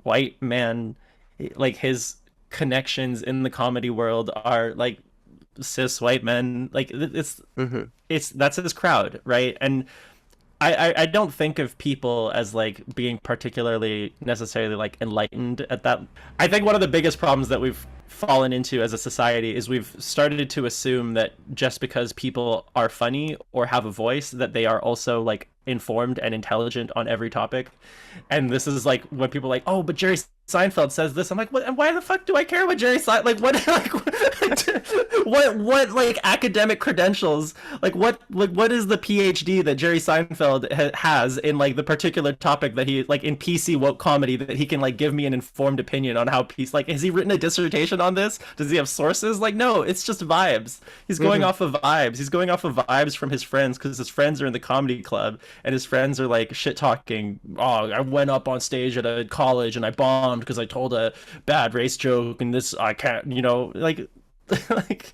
white man. Like his connections in the comedy world are like cis white men. Like it's that's his crowd, right? And I don't think of people as like being particularly necessarily like enlightened at that. I think one of the biggest problems that we've fallen into as a society is we've started to assume that just because people are funny or have a voice that they are also like informed and intelligent on every topic. And this is like when people are like, oh, but Jerry Seinfeld says this. I'm like, what? And why the fuck do I care what Jerry Seinfeld? Like, what? Like, what? Like academic credentials? Like, what? Like, what is the PhD that Jerry Seinfeld has in like the particular topic that he like in PC woke comedy that he can like give me an informed opinion on how peace? Like, has he written a dissertation on this? Does he have sources? Like, no, it's just vibes. He's going off of vibes. He's going off of vibes from his friends because his friends are in the comedy club and his friends are like shit talking. Oh, I went up on stage at a college and I bombed because I told a bad race joke and this I can't, you know, like like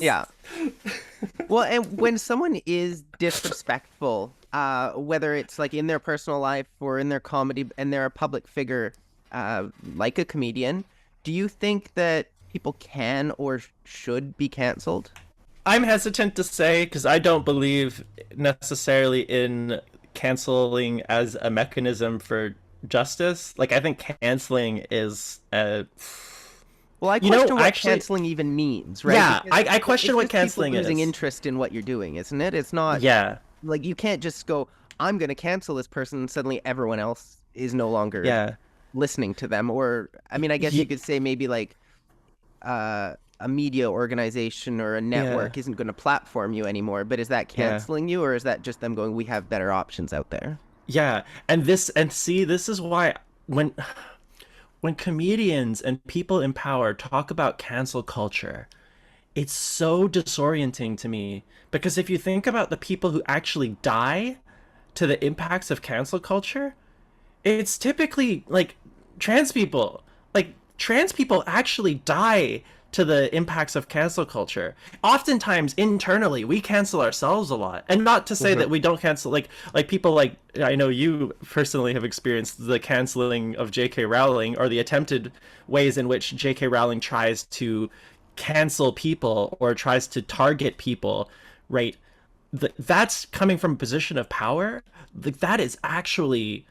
yeah. Well, and when someone is disrespectful, whether it's like in their personal life or in their comedy and they're a public figure, like a comedian, do you think that people can or should be canceled? I'm hesitant to say because I don't believe necessarily in canceling as a mechanism for justice. Like, I think canceling is well, I question what canceling even means, right? Yeah, because I question what canceling is. Losing interest in what you're doing, isn't it? It's not. Yeah. Like, you can't just go, I'm going to cancel this person, and suddenly everyone else is no longer listening to them. Or, I mean, I guess you could say maybe like a media organization or a network isn't going to platform you anymore. But is that canceling you, or is that just them going, we have better options out there? Yeah, and see, this is why when comedians and people in power talk about cancel culture, it's so disorienting to me, because if you think about the people who actually die to the impacts of cancel culture, it's typically like trans people. Like, trans people actually die to the impacts of cancel culture. Oftentimes internally we cancel ourselves a lot, and not to say that we don't cancel like people like, I know you personally have experienced the canceling of J.K. Rowling, or the attempted ways in which J.K. Rowling tries to cancel people or tries to target people, right? That's coming from a position of power. Like, that is actually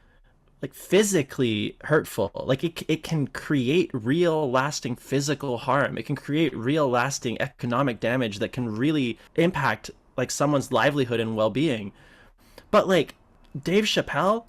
like physically hurtful. Like, it can create real lasting physical harm. It can create real lasting economic damage that can really impact like someone's livelihood and well-being. But like Dave Chappelle,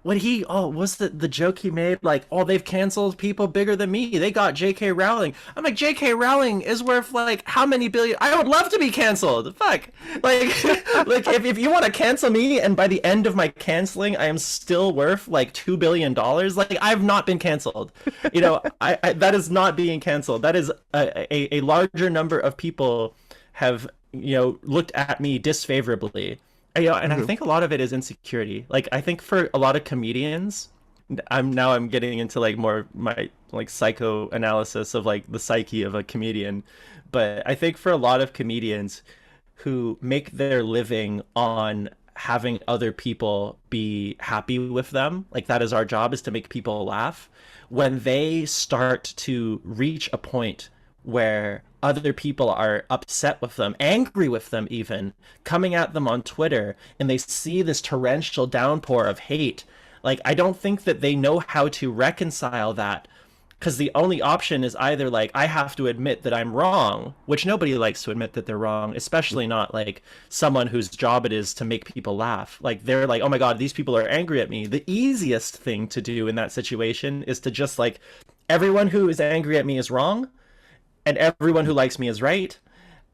when he was the joke he made, like, oh, they've canceled people bigger than me, they got J.K. Rowling. I'm like, J.K. Rowling is worth like how many billion? I would love to be canceled. Fuck, like like if you want to cancel me and by the end of my canceling I am still worth like $2 billion, like, I've not been canceled. You know, I that is not being canceled. That is a larger number of people have, you know, looked at me disfavorably. You know, and I think a lot of it is insecurity. Like, I think for a lot of comedians, I'm getting into like more my like psychoanalysis of like the psyche of a comedian. But I think for a lot of comedians who make their living on having other people be happy with them, like, that is our job, is to make people laugh. When they start to reach a point where other people are upset with them, angry with them even, coming at them on Twitter, and they see this torrential downpour of hate, like, I don't think that they know how to reconcile that, because the only option is either like, I have to admit that I'm wrong, which nobody likes to admit that they're wrong, especially not like someone whose job it is to make people laugh. Like, they're like, oh my god, these people are angry at me. The easiest thing to do in that situation is to just like, everyone who is angry at me is wrong, and everyone who likes me is right,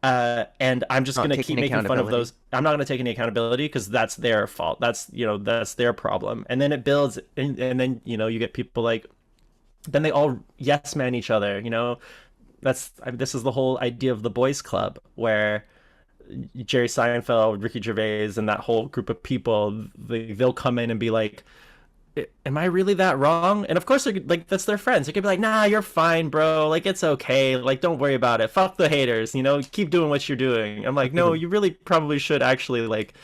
and I'm just going to keep making fun of those. I'm not going to take any accountability because that's their fault. That's, you know, that's their problem. And then it builds, and then, you know, you get people like, then they all yes man each other. You know, this is the whole idea of the boys club, where Jerry Seinfeld, Ricky Gervais, and that whole group of people, they'll come in and be like, am I really that wrong? And of course, like, that's their friends. They could be like, nah, you're fine, bro. Like, it's okay. Like, don't worry about it. Fuck the haters. You know, keep doing what you're doing. I'm like, no, you really probably should actually like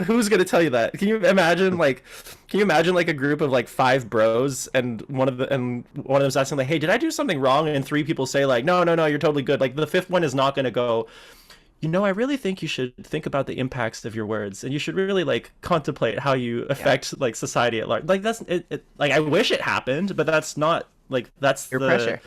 who's gonna tell you that? Can you imagine like a group of like 5 bros and one of them's asking like, hey, did I do something wrong? And 3 people say like, no, you're totally good. Like the 5th one is not gonna go, you know, I really think you should think about the impacts of your words, and you should really like contemplate how you affect like society at large. Like that's it. Like I wish it happened, but that's not like that's Peer pressure.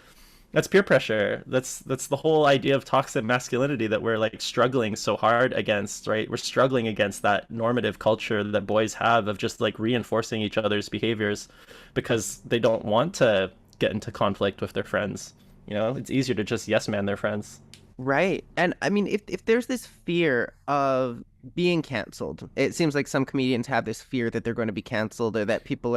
That's peer pressure. That's the whole idea of toxic masculinity that we're like struggling so hard against, right? We're struggling against that normative culture that boys have of just like reinforcing each other's behaviors because they don't want to get into conflict with their friends. You know, it's easier to just yes man their friends. Right. And I mean, if there's this fear of being canceled, it seems like some comedians have this fear that they're going to be canceled, or that people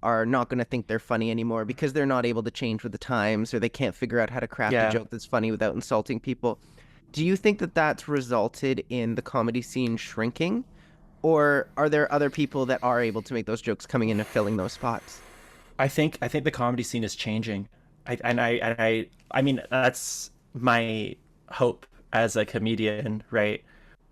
are not going to think they're funny anymore because they're not able to change with the times, or they can't figure out how to craft a joke that's funny without insulting people. Do you think that that's resulted in the comedy scene shrinking, or are there other people that are able to make those jokes coming in and filling those spots? I think the comedy scene is changing. I mean, that's my hope as a comedian, right?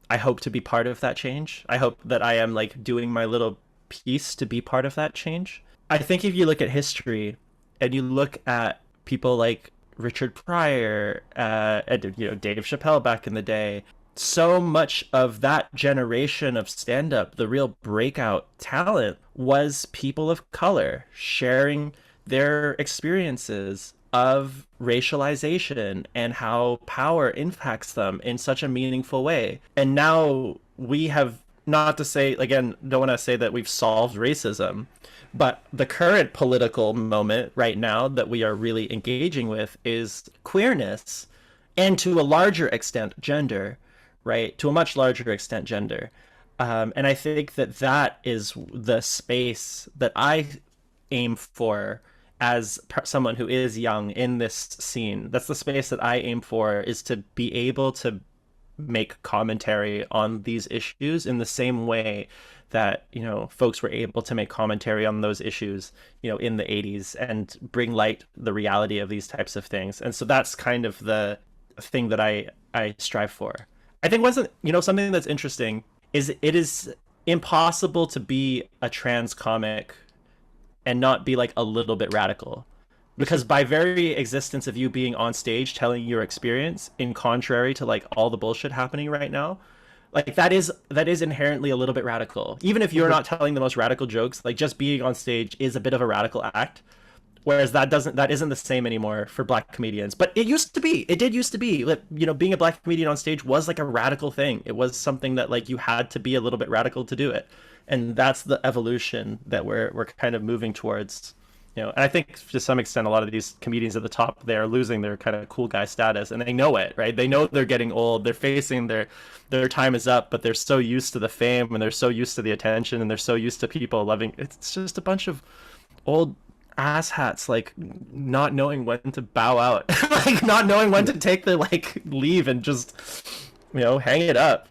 I hope to be part of that change. I hope that I am like doing my little piece to be part of that change. I think if you look at history and you look at people like Richard Pryor, and you know, Dave Chappelle back in the day, so much of that generation of stand-up, the real breakout talent, was people of color sharing their experiences of racialization and how power impacts them in such a meaningful way. And now we have, not to say, again, don't want to say that we've solved racism, but the current political moment right now that we are really engaging with is queerness, and to a larger extent, gender, right? To a much larger extent, gender. And I think that is the space that I aim for as someone who is young in this scene. That's the space that I aim for, is to be able to make commentary on these issues in the same way that, you know, folks were able to make commentary on those issues, you know, in the 80s, and bring light the reality of these types of things. And so that's kind of the thing that I strive for. I think something that's interesting is it is impossible to be a trans comic and not be like a little bit radical, because by very existence of you being on stage telling your experience, in contrary to like all the bullshit happening right now, like that is inherently a little bit radical. Even if you're not telling the most radical jokes, like just being on stage is a bit of a radical act. Whereas that isn't the same anymore for Black comedians. But it did used to be, you know, being a Black comedian on stage was like a radical thing. It was something that like you had to be a little bit radical to do it. And that's the evolution that we're kind of moving towards, you know. And I think to some extent, a lot of these comedians at the top, they're losing their kind of cool guy status, and they know it, right? They know they're getting old. They're facing their time is up, but they're so used to the fame, and they're so used to the attention, and they're so used to people loving. It's just a bunch of old asshats, like not knowing when to bow out, like not knowing when to take their like leave and just, you know, hang it up.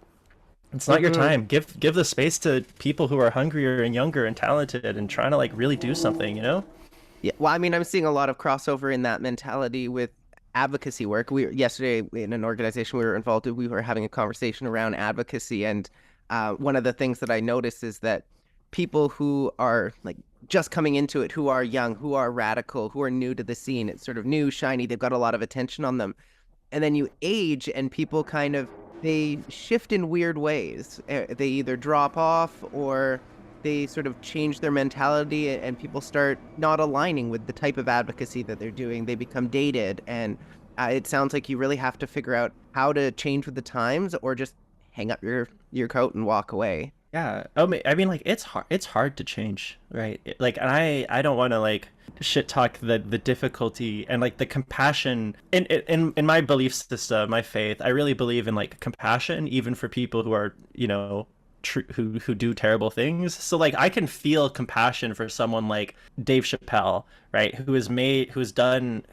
It's not your time. Give the space to people who are hungrier and younger and talented and trying to like really do something, you know? Yeah. Well, I mean, I'm seeing a lot of crossover in that mentality with advocacy work. Yesterday in an organization we were involved with, we were having a conversation around advocacy, and one of the things that I noticed is that people who are like just coming into it, who are young, who are radical, who are new to the scene, it's sort of new, shiny, they've got a lot of attention on them. And then you age and people kind of, they shift in weird ways. They either drop off or they sort of change their mentality, and people start not aligning with the type of advocacy that they're doing. They become dated, and it sounds like you really have to figure out how to change with the times, or just hang up your coat and walk away. Yeah. I mean, like, it's hard to change, right? Like, and I don't want to like shit talk the difficulty and like the compassion in my belief system, my faith. I really believe in like compassion, even for people who are, you know, who do terrible things. So like I can feel compassion for someone like Dave Chappelle, right, who's done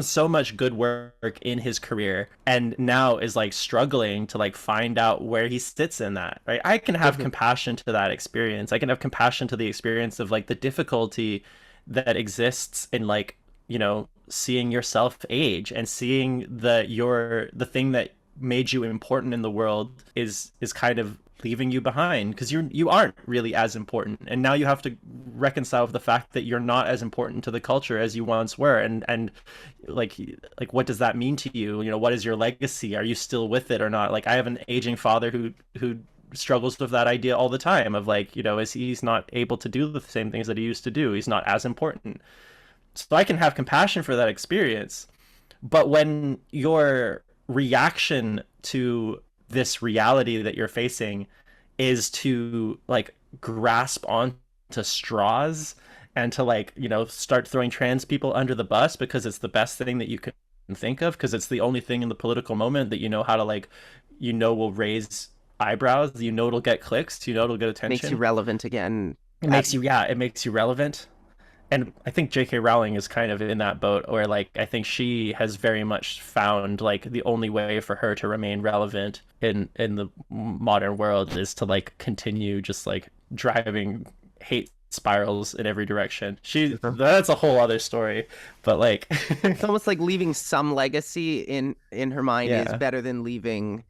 so much good work in his career and now is like struggling to like find out where he sits in that, right? I can have compassion to that experience. I can have compassion to the experience of like the difficulty that exists in like, you know, seeing yourself age and seeing the thing that made you important in the world is kind of leaving you behind because you aren't really as important, and now you have to reconcile with the fact that you're not as important to the culture as you once were, and like what does that mean to you? You know, what is your legacy? Are you still with it or not? Like I have an aging father who struggles with that idea all the time of like, you know, he's not able to do the same things that he used to do. He's not as important. So I can have compassion for that experience. But when your reaction to this reality that you're facing is to like grasp onto straws and to like, you know, start throwing trans people under the bus because it's the best thing that you can think of, because it's the only thing in the political moment that you know how to like, you know, will raise eyebrows, you know, it'll get clicks, you know, it'll get attention. Makes you relevant again. It makes you relevant. And I think J.K. Rowling is kind of in that boat where, like, I think she has very much found, like, the only way for her to remain relevant in the modern world is to, like, continue just, like, driving hate spirals in every direction. That's a whole other story, but, like... It's almost like leaving some legacy in her mind is better than leaving...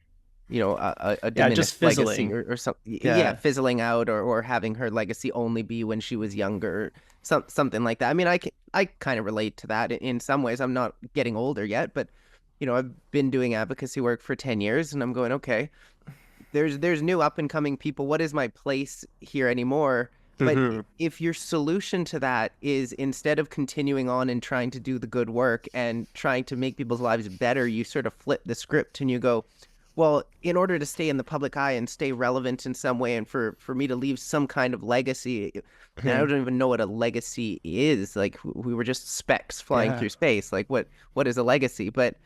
you know, a diminished legacy or something. Yeah, fizzling out or having her legacy only be when she was younger, something like that. I mean, I kind of relate to that in some ways. I'm not getting older yet, but, you know, I've been doing advocacy work for 10 years and I'm going, okay, there's new up and coming people. What is my place here anymore? But if your solution to that is instead of continuing on and trying to do the good work and trying to make people's lives better, you sort of flip the script and you go, well, in order to stay in the public eye and stay relevant in some way and for me to leave some kind of legacy, and I don't even know what a legacy is. Like, we were just specks flying through space. Like, what is a legacy? But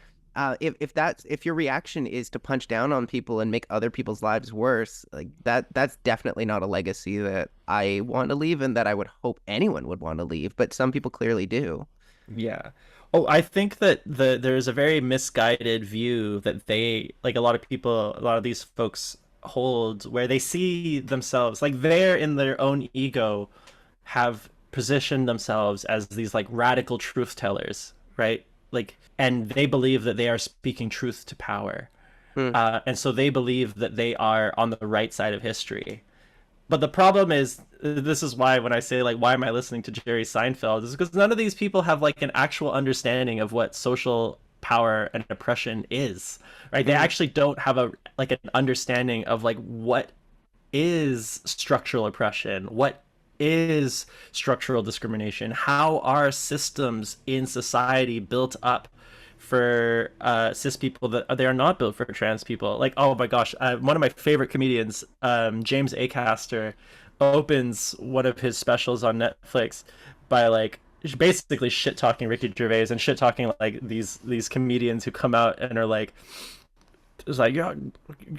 if your reaction is to punch down on people and make other people's lives worse, like that's definitely not a legacy that I want to leave and that I would hope anyone would want to leave. But some people clearly do. Yeah. Oh, I think that there's a very misguided view that a lot of these folks hold, where they see themselves, like they're in their own ego, have positioned themselves as these like radical truth tellers, right? Like, and they believe that they are speaking truth to power. And so they believe that they are on the right side of history. But the problem is, this is why when I say, like, why am I listening to Jerry Seinfeld, is because none of these people have, like, an actual understanding of what social power and oppression is, right? They actually don't have an understanding of, like, what is structural oppression, what is structural discrimination, how are systems in society built up for cis people that they are not built for trans people. Like, oh my gosh, one of my favorite comedians, James Acaster, opens one of his specials on Netflix by like basically shit talking Ricky Gervais and shit talking like these comedians who come out and are like, it's like, yeah,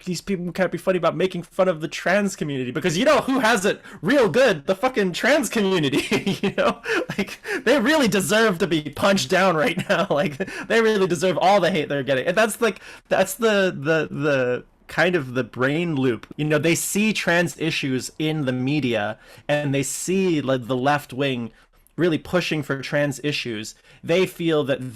these people can't be funny about making fun of the trans community, because you know who has it real good? The fucking trans community. You know, like they really deserve to be punched down right now. Like they really deserve all the hate they're getting. And that's the kind of the brain loop. You know, they see trans issues in the media and they see like the left wing really pushing for trans issues. They feel that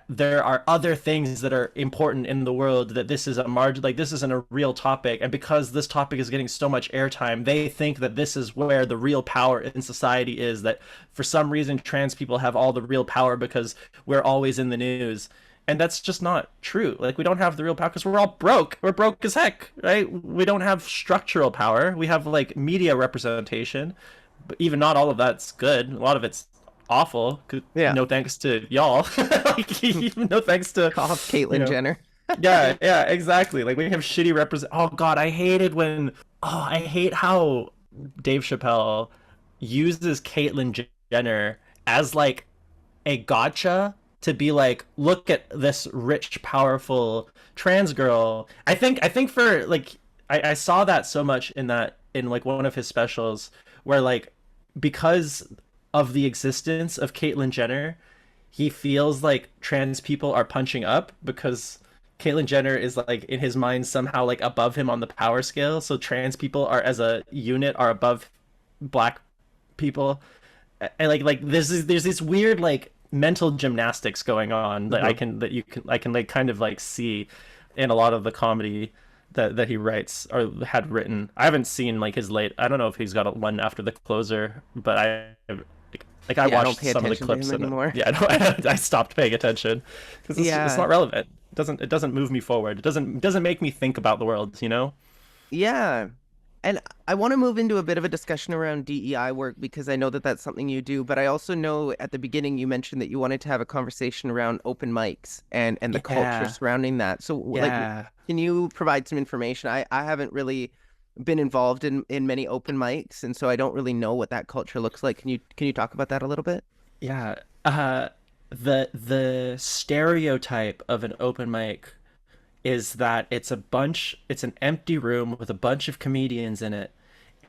there are other things that are important in the world, that this is this isn't a real topic, and because this topic is getting so much airtime, they think that this is where the real power in society is, that for some reason trans people have all the real power because we're always in the news. And that's just not true. Like, we don't have the real power because we're all broke. We're broke as heck, right? We don't have structural power. We have like media representation, but even not all of that's good. A lot of it's awful. No thanks to y'all. No thanks to Caitlyn Jenner. yeah, exactly. Like, we have shitty Oh god, I hate how Dave Chappelle uses Caitlyn Jenner as like a gotcha to be like, look at this rich, powerful trans girl. I think for like I saw that so much in like one of his specials where like because of the existence of Caitlyn Jenner, he feels like trans people are punching up because Caitlyn Jenner is like in his mind somehow like above him on the power scale. So trans people are as a unit are above black people. And like there's this weird like mental gymnastics going on that I can like kind of like see in a lot of the comedy that he writes or had written. I haven't seen like his late. I don't know if he's got one after the closer, but I watched some of the clips anymore. I stopped paying attention because it's not relevant. It doesn't move me forward. It doesn't make me think about the world, you know? Yeah. And I want to move into a bit of a discussion around DEI work because I know that that's something you do, but I also know at the beginning you mentioned that you wanted to have a conversation around open mics and the culture surrounding that. So like, can you provide some information? I haven't really been involved in many open mics, and so I don't really know what that culture looks like. Can you talk about that a little bit? Yeah. The stereotype of an open mic is that it's an empty room with a bunch of comedians in it,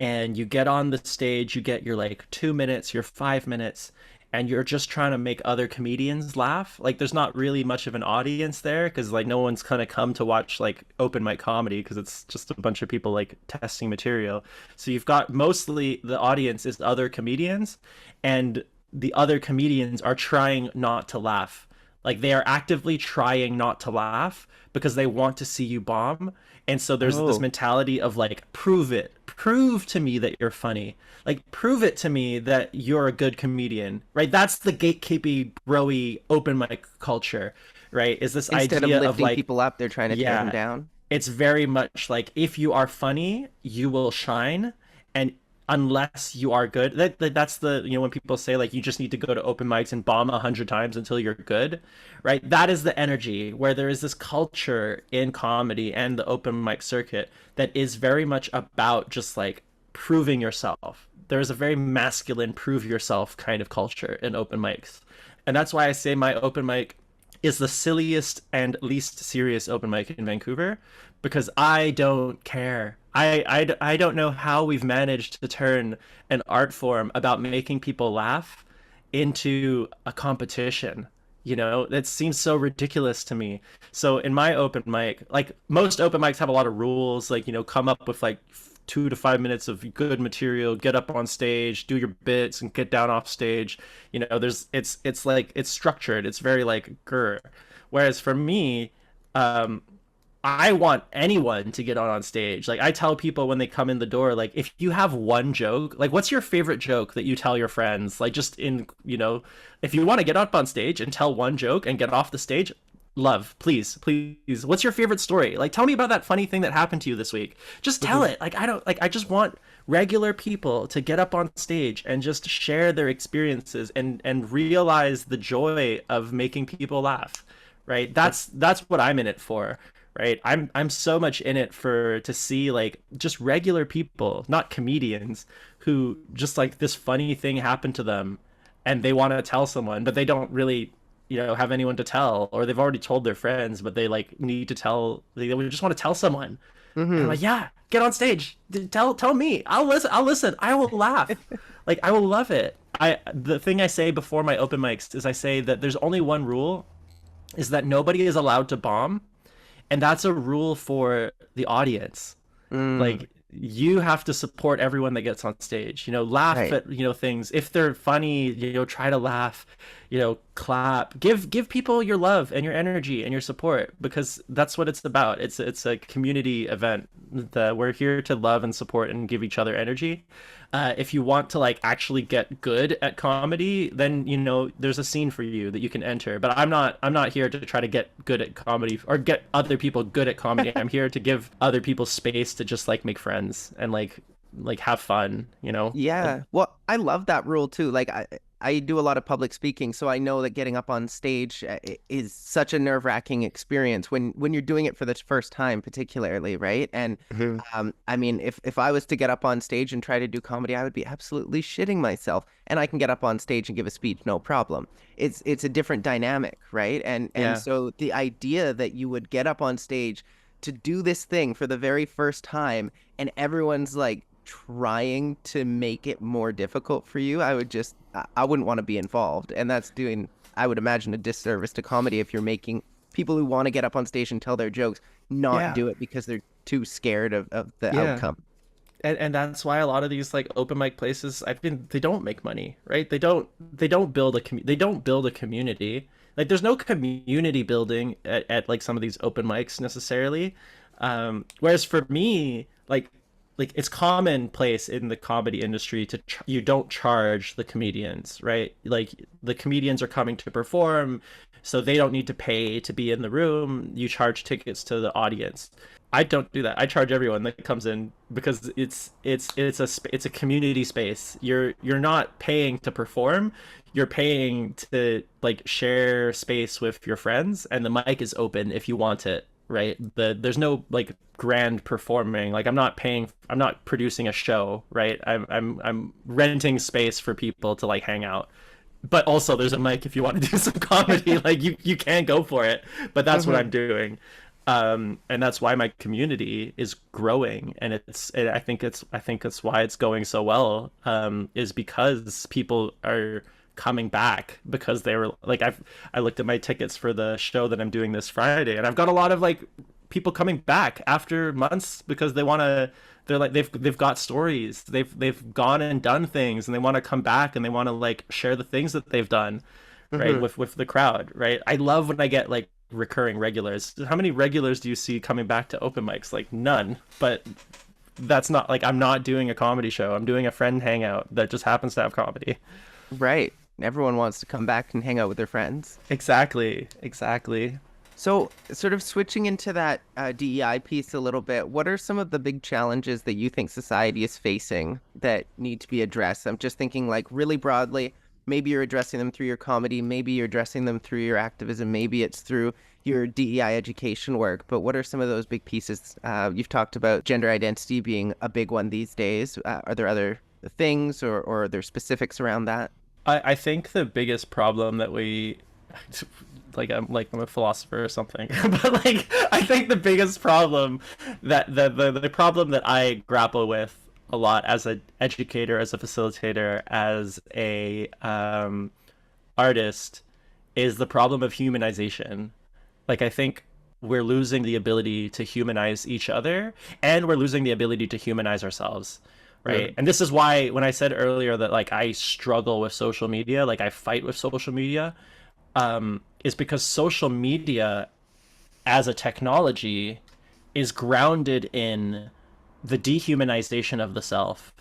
and you get on the stage, you get your like 2 minutes, your 5 minutes, and you're just trying to make other comedians laugh. Like there's not really much of an audience there because like no one's gonna come to watch like open mic comedy because it's just a bunch of people like testing material. So you've got mostly the audience is other comedians, and the other comedians are trying not to laugh. Like they are actively trying not to laugh because they want to see you bomb. And so there's this mentality of like, prove to me that you're funny. Like, prove it to me that you're a good comedian, right? That's the gatekeepy, bro-y, open mic culture, right? Is this Instead idea of lifting like people up, they're trying to tear them down. It's very much like, if you are funny, you will shine. And unless you are good, that's the, you know, when people say like you just need to go to open mics and bomb 100 times until you're good, right? That is the energy where there is this culture in comedy and the open mic circuit that is very much about just like proving yourself. There is a very masculine prove yourself kind of culture in open mics, and that's why I say my open mic is the silliest and least serious open mic in Vancouver, because I don't care. I don't know how we've managed to turn an art form about making people laugh into a competition. You know, that seems so ridiculous to me. So in my open mic, like most open mics have a lot of rules, like, you know, come up with like 2 to 5 minutes of good material, get up on stage, do your bits, and get down off stage. You know, it's like it's structured. It's very like grr. Whereas for me, I want anyone to get on stage. Like I tell people when they come in the door, like if you have one joke, like what's your favorite joke that you tell your friends? Like just in, you know, if you want to get up on stage and tell one joke and get off the stage, love, please. What's your favorite story? Like tell me about that funny thing that happened to you this week. Just tell it. Like I just want regular people to get up on stage and just share their experiences and realize the joy of making people laugh. Right? That's what I'm in it for. Right. I'm so much in it to see like just regular people, not comedians, who just like this funny thing happened to them and they want to tell someone, but they don't really, you know, have anyone to tell, or they've already told their friends, but they like need to tell, they just want to tell someone. And I'm like, yeah, get on stage. Tell me. I'll listen. I will laugh. Like I will love it. The thing I say before my open mics is I say that there's only one rule, is that nobody is allowed to bomb. And that's a rule for the audience. Like you have to support everyone that gets on stage, you know, laugh at, you know, things. If they're funny, you know, try to laugh, you know, clap, give people your love and your energy and your support, because that's what it's about. It's a community event that we're here to love and support and give each other energy. If you want to like actually get good at comedy, then, you know, there's a scene for you that you can enter. But I'm not here to try to get good at comedy or get other people good at comedy. I'm here to give other people space to just like make friends and like have fun, you know? Yeah. Well, I love that rule too. Like I do a lot of public speaking, so I know that getting up on stage is such a nerve-wracking experience when you're doing it for the first time, particularly, right? And I mean, if I was to get up on stage and try to do comedy, I would be absolutely shitting myself. And I can get up on stage and give a speech, no problem. It's a different dynamic, right? And so the idea that you would get up on stage, to do this thing for the very first time and everyone's like trying to make it more difficult for you, I wouldn't want to be involved. And that's doing, I would imagine, a disservice to comedy if you're making people who want to get up on stage and tell their jokes not do it because they're too scared of the outcome. And that's why a lot of these like open mic places, they don't make money, right? They don't build a community. Like there's no community building at like some of these open mics necessarily. Whereas for me, like it's commonplace in the comedy industry to you don't charge the comedians, right? Like the comedians are coming to perform, so they don't need to pay to be in the room. You charge tickets to the audience. I don't do that. I charge everyone that comes in because it's a community space. You're not paying to perform. You're paying to like share space with your friends, and the mic is open if you want it, right? There's no like grand performing. Like I'm not producing a show, right? I'm renting space for people to like hang out. But also there's a mic if you want to do some comedy. Like you can go for it. But that's what I'm doing. And that's why my community is growing, and I think it's why it's going so well, is because people are coming back because they were like, I looked at my tickets for the show that I'm doing this Friday, and I've got a lot of like people coming back after months because they're like they've got stories, they've gone and done things, and they want to come back and they want to like share the things that they've done, right, with the crowd, right? I love when I get like recurring regulars. How many regulars do you see coming back to open mics? Like none. But that's not like, I'm not doing a comedy show. I'm doing a friend hangout that just happens to have comedy. Right. Everyone wants to come back and hang out with their friends. Exactly. So sort of switching into that DEI piece a little bit, what are some of the big challenges that you think society is facing that need to be addressed? I'm just thinking like really broadly. Maybe you're addressing them through your comedy, maybe you're addressing them through your activism, maybe it's through your DEI education work. But what are some of those big pieces? You've talked about gender identity being a big one these days. Are there other things or are there specifics around that? I think the biggest problem that we... I'm a philosopher or something, but like I think the biggest problem that the problem that I grapple with a lot as an educator, as a facilitator, as a artist is the problem of humanization. Like I think we're losing the ability to humanize each other, and we're losing the ability to humanize ourselves, right? And this is why when I said earlier that like I struggle with social media, like I fight with social media, is because social media as a technology is grounded in the dehumanization of the self.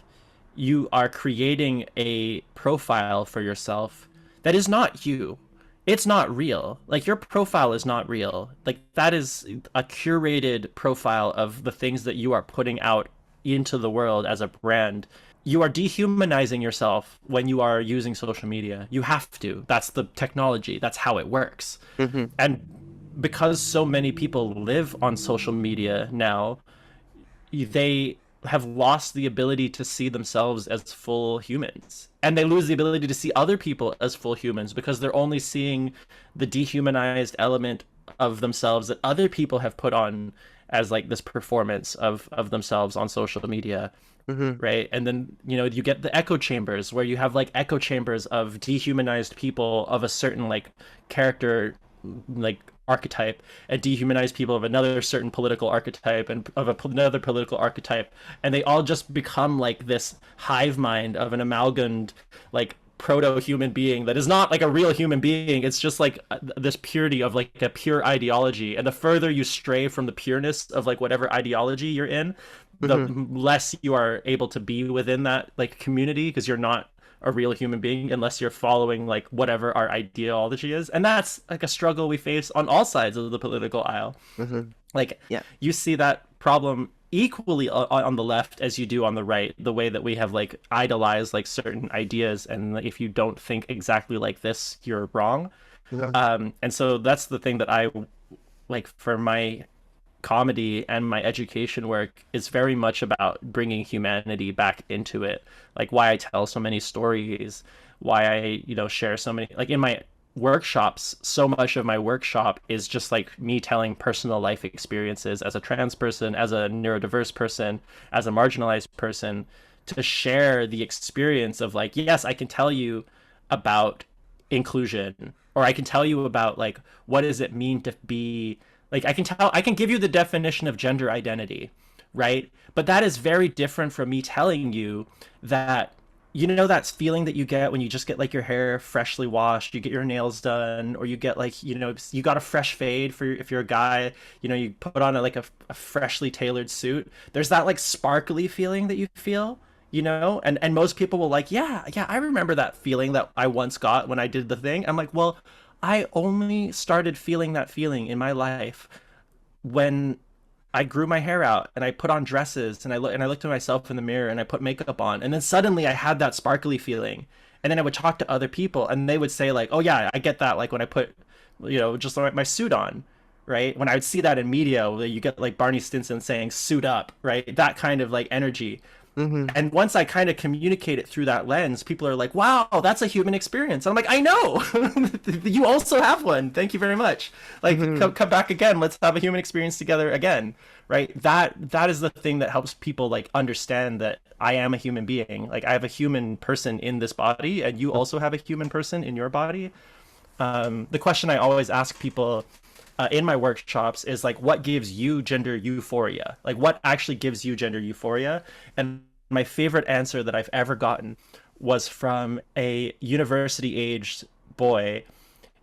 You are creating a profile for yourself that is not you. It's not real. Like your profile is not real. Like that is a curated profile of the things that you are putting out into the world as a brand. You are dehumanizing yourself when you are using social media. You have to. That's the technology. That's how it works. And because so many people live on social media now, they have lost the ability to see themselves as full humans, and they lose the ability to see other people as full humans because they're only seeing the dehumanized element of themselves that other people have put on as like this performance of themselves on social media. Right. And then, you know, you get the echo chambers where you have like echo chambers of dehumanized people of a certain like character, like archetype, and dehumanized people of another certain political archetype and of another political archetype, and they all just become like this hive mind of an amalgamed like proto-human being that is not like a real human being. It's just like this purity of like a pure ideology, and the further you stray from the pureness of like whatever ideology you're in, the less you are able to be within that like community, because you're not a real human being unless you're following like whatever our ideology is. And that's like a struggle we face on all sides of the political aisle. Like you see that problem equally on the left as you do on the right, the way that we have like idolized like certain ideas, and like, if you don't think exactly like this, you're wrong. And so that's the thing that I like for my comedy and my education work is very much about bringing humanity back into it. Like why I tell so many stories, why I, you know, share so many, like in my workshops, so much of my workshop is just like me telling personal life experiences as a trans person, as a neurodiverse person, as a marginalized person, to share the experience of like, yes, I can tell you about inclusion, or I can tell you about like what does it mean to be like, I can give you the definition of gender identity, right? But that is very different from me telling you that, you know, that feeling that you get when you just get like your hair freshly washed, you get your nails done, or you get like, you know, you got a fresh fade for if you're a guy, you know, you put on a freshly tailored suit. There's that like sparkly feeling that you feel, you know, and most people will like, yeah, I remember that feeling that I once got when I did the thing. I'm like, well, I only started feeling that feeling in my life when I grew my hair out and I put on dresses and I looked at myself in the mirror and I put makeup on, and then suddenly I had that sparkly feeling. And then I would talk to other people and they would say like, oh yeah, I get that, like when I put, you know, just like my suit on, right? When I would see that in media, you get like Barney Stinson saying suit up, right? That kind of like energy. Mm-hmm. And once I kind of communicate it through that lens, people are like, wow, that's a human experience. I'm like, I know. You also have one. Thank you very much. Like, come back again. Let's have a human experience together again. Right. That is the thing that helps people like understand that I am a human being. Like, I have a human person in this body, and you also have a human person in your body. The question I always ask people in my workshops is like, what gives you gender euphoria? Like, what actually gives you gender euphoria? And my favorite answer that I've ever gotten was from a university-aged boy,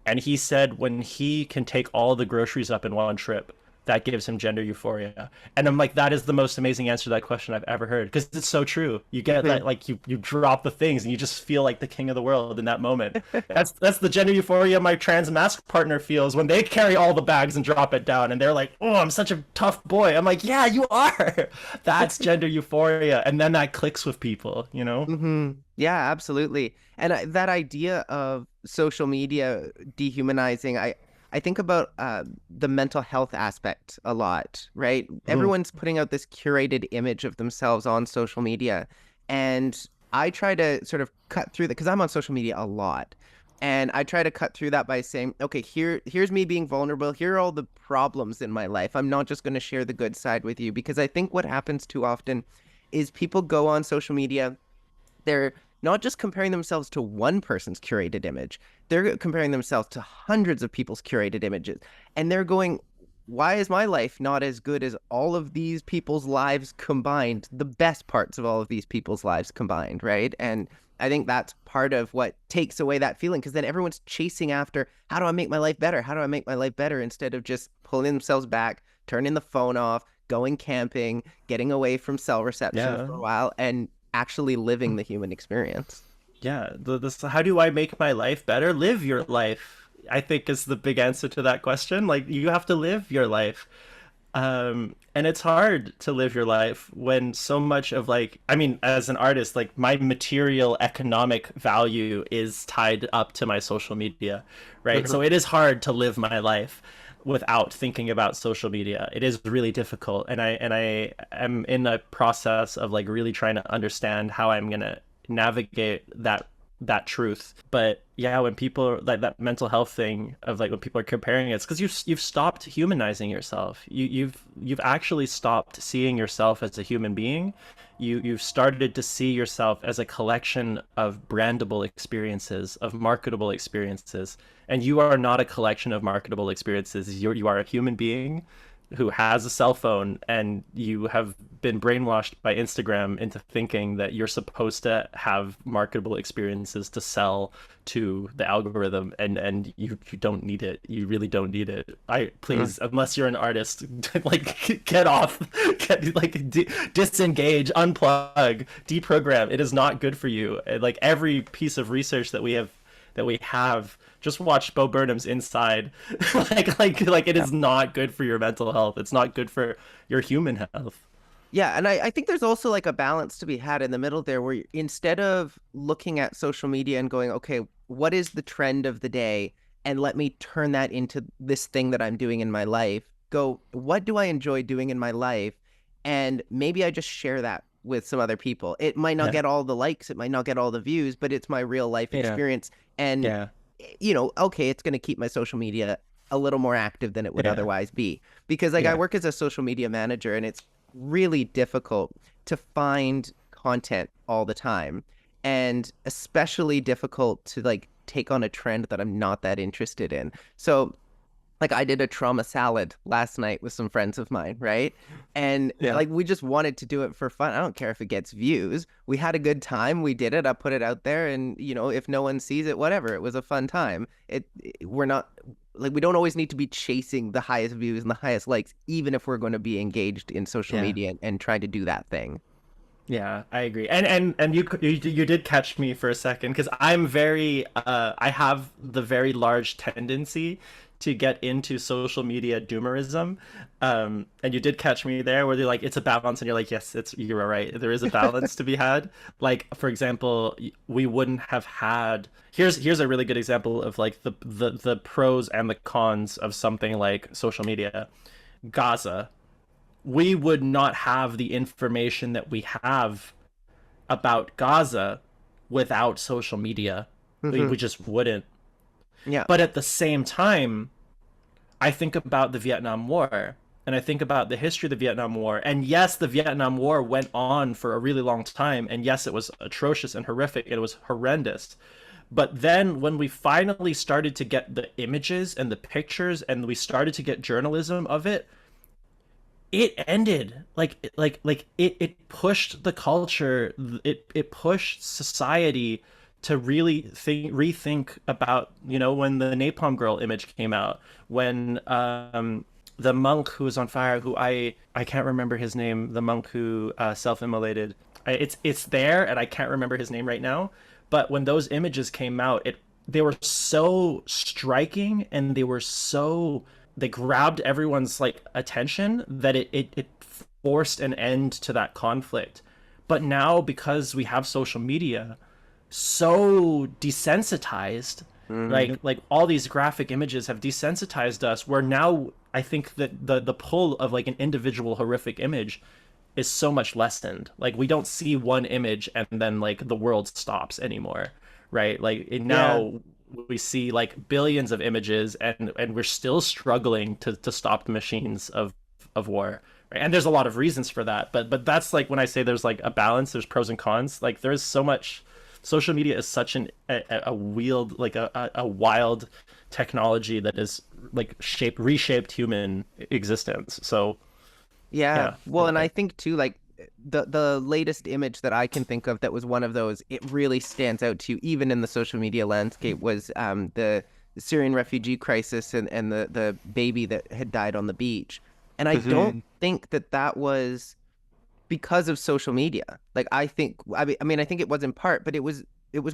and he said when he can take all the groceries up in one trip, that gives him gender euphoria. And I'm like, that is the most amazing answer to that question I've ever heard, because it's so true. You get that, like, you drop the things and you just feel like the king of the world in that moment. That's the gender euphoria my trans mask partner feels when they carry all the bags and drop it down and they're like, oh, I'm such a tough boy. I'm like, yeah, you are. That's gender euphoria. And then that clicks with people, you know? Yeah, absolutely. And that idea of social media dehumanizing, I think about the mental health aspect a lot, right? Everyone's putting out this curated image of themselves on social media. And I try to sort of cut through that, because I'm on social media a lot. And I try to cut through that by saying, okay, here's me being vulnerable. Here are all the problems in my life. I'm not just going to share the good side with you, because I think what happens too often is people go on social media, they're not just comparing themselves to one person's curated image, they're comparing themselves to hundreds of people's curated images. And they're going, why is my life not as good as all of these people's lives combined, the best parts of all of these people's lives combined, right? And I think that's part of what takes away that feeling, because then everyone's chasing after, how do I make my life better? How do I make my life better? Instead of just pulling themselves back, turning the phone off, going camping, getting away from cell reception for a while, and actually living the human experience. Yeah, this how do I make my life better? Live your life, I think, is the big answer to that question. Like, you have to live your life. And it's hard to live your life when so much of, like, I mean, as an artist, like, my material economic value is tied up to my social media, right? So it is hard to live my life without thinking about social media. It is really difficult, and I am in a process of like really trying to understand how I'm gonna navigate that truth. But yeah, when people like that mental health thing of like when people are comparing it, it's because you've stopped humanizing yourself. You've actually stopped seeing yourself as a human being. You've started to see yourself as a collection of brandable experiences, of marketable experiences. And you are not a collection of marketable experiences. You are a human being who has a cell phone, and you have been brainwashed by Instagram into thinking that you're supposed to have marketable experiences to sell to the algorithm, and you don't need it. You really don't need it. Please, unless you're an artist, like get off, disengage, unplug, deprogram. It is not good for you. Like every piece of research that we have, just watch Bo Burnham's Inside. like it is not good for your mental health. It's not good for your human health. Yeah, and I think there's also like a balance to be had in the middle there, where instead of looking at social media and going, okay, what is the trend of the day, and let me turn that into this thing that I'm doing in my life, go, what do I enjoy doing in my life? And maybe I just share that with some other people. It might not get all the likes, it might not get all the views, but it's my real life experience. And okay, it's going to keep my social media a little more active than it would otherwise be. Because like I work as a social media manager, and it's really difficult to find content all the time, and especially difficult to like take on a trend that I'm not that interested in. So like I did a trauma salad last night with some friends of mine, right? And like we just wanted to do it for fun. I don't care if it gets views. We had a good time. We did it. I put it out there, and if no one sees it, whatever. It was a fun time. We're not like, we don't always need to be chasing the highest views and the highest likes, even if we're going to be engaged in social media and trying to do that thing. Yeah, I agree. And you did catch me for a second, because I'm very I have the very large tendency to get into social media doomerism, and you did catch me there, where you're like, it's a balance, and you're like, yes, you're right, there is a balance to be had. Like, for example, we wouldn't have had, here's a really good example of like the pros and the cons of something like social media. Gaza, we would not have the information that we have about Gaza without social media. We just wouldn't. Yeah. But at the same time, I think about the Vietnam War, and I think about the history of the Vietnam War. And yes, the Vietnam War went on for a really long time. And yes, it was atrocious and horrific. It was horrendous. But then when we finally started to get the images and the pictures, and we started to get journalism of it, it ended. It pushed the culture. It pushed society to really rethink about, when the Napalm Girl image came out, when the monk who was on fire, who I can't remember his name, the monk who self-immolated, it's there, and I can't remember his name right now, but when those images came out, they were so striking, and they grabbed everyone's like attention, that it forced an end to that conflict. But now, because we have social media so desensitized, like all these graphic images have desensitized us, where now I think that the pull of like an individual horrific image is so much lessened. Like, we don't see one image and then like the world stops anymore, right? Like now we see like billions of images, and we're still struggling to stop the machines of war, right? And there's a lot of reasons for that, but that's like, when I say there's like a balance, there's pros and cons. Like, there's so much. Social media is such a wild technology that is like reshaped human existence. So well, and I think too, like the latest image that I can think of that was one of those, it really stands out to you even in the social media landscape, was the Syrian refugee crisis and the baby that had died on the beach. And I don't think that was because of social media. Like, I think it was in part, but it was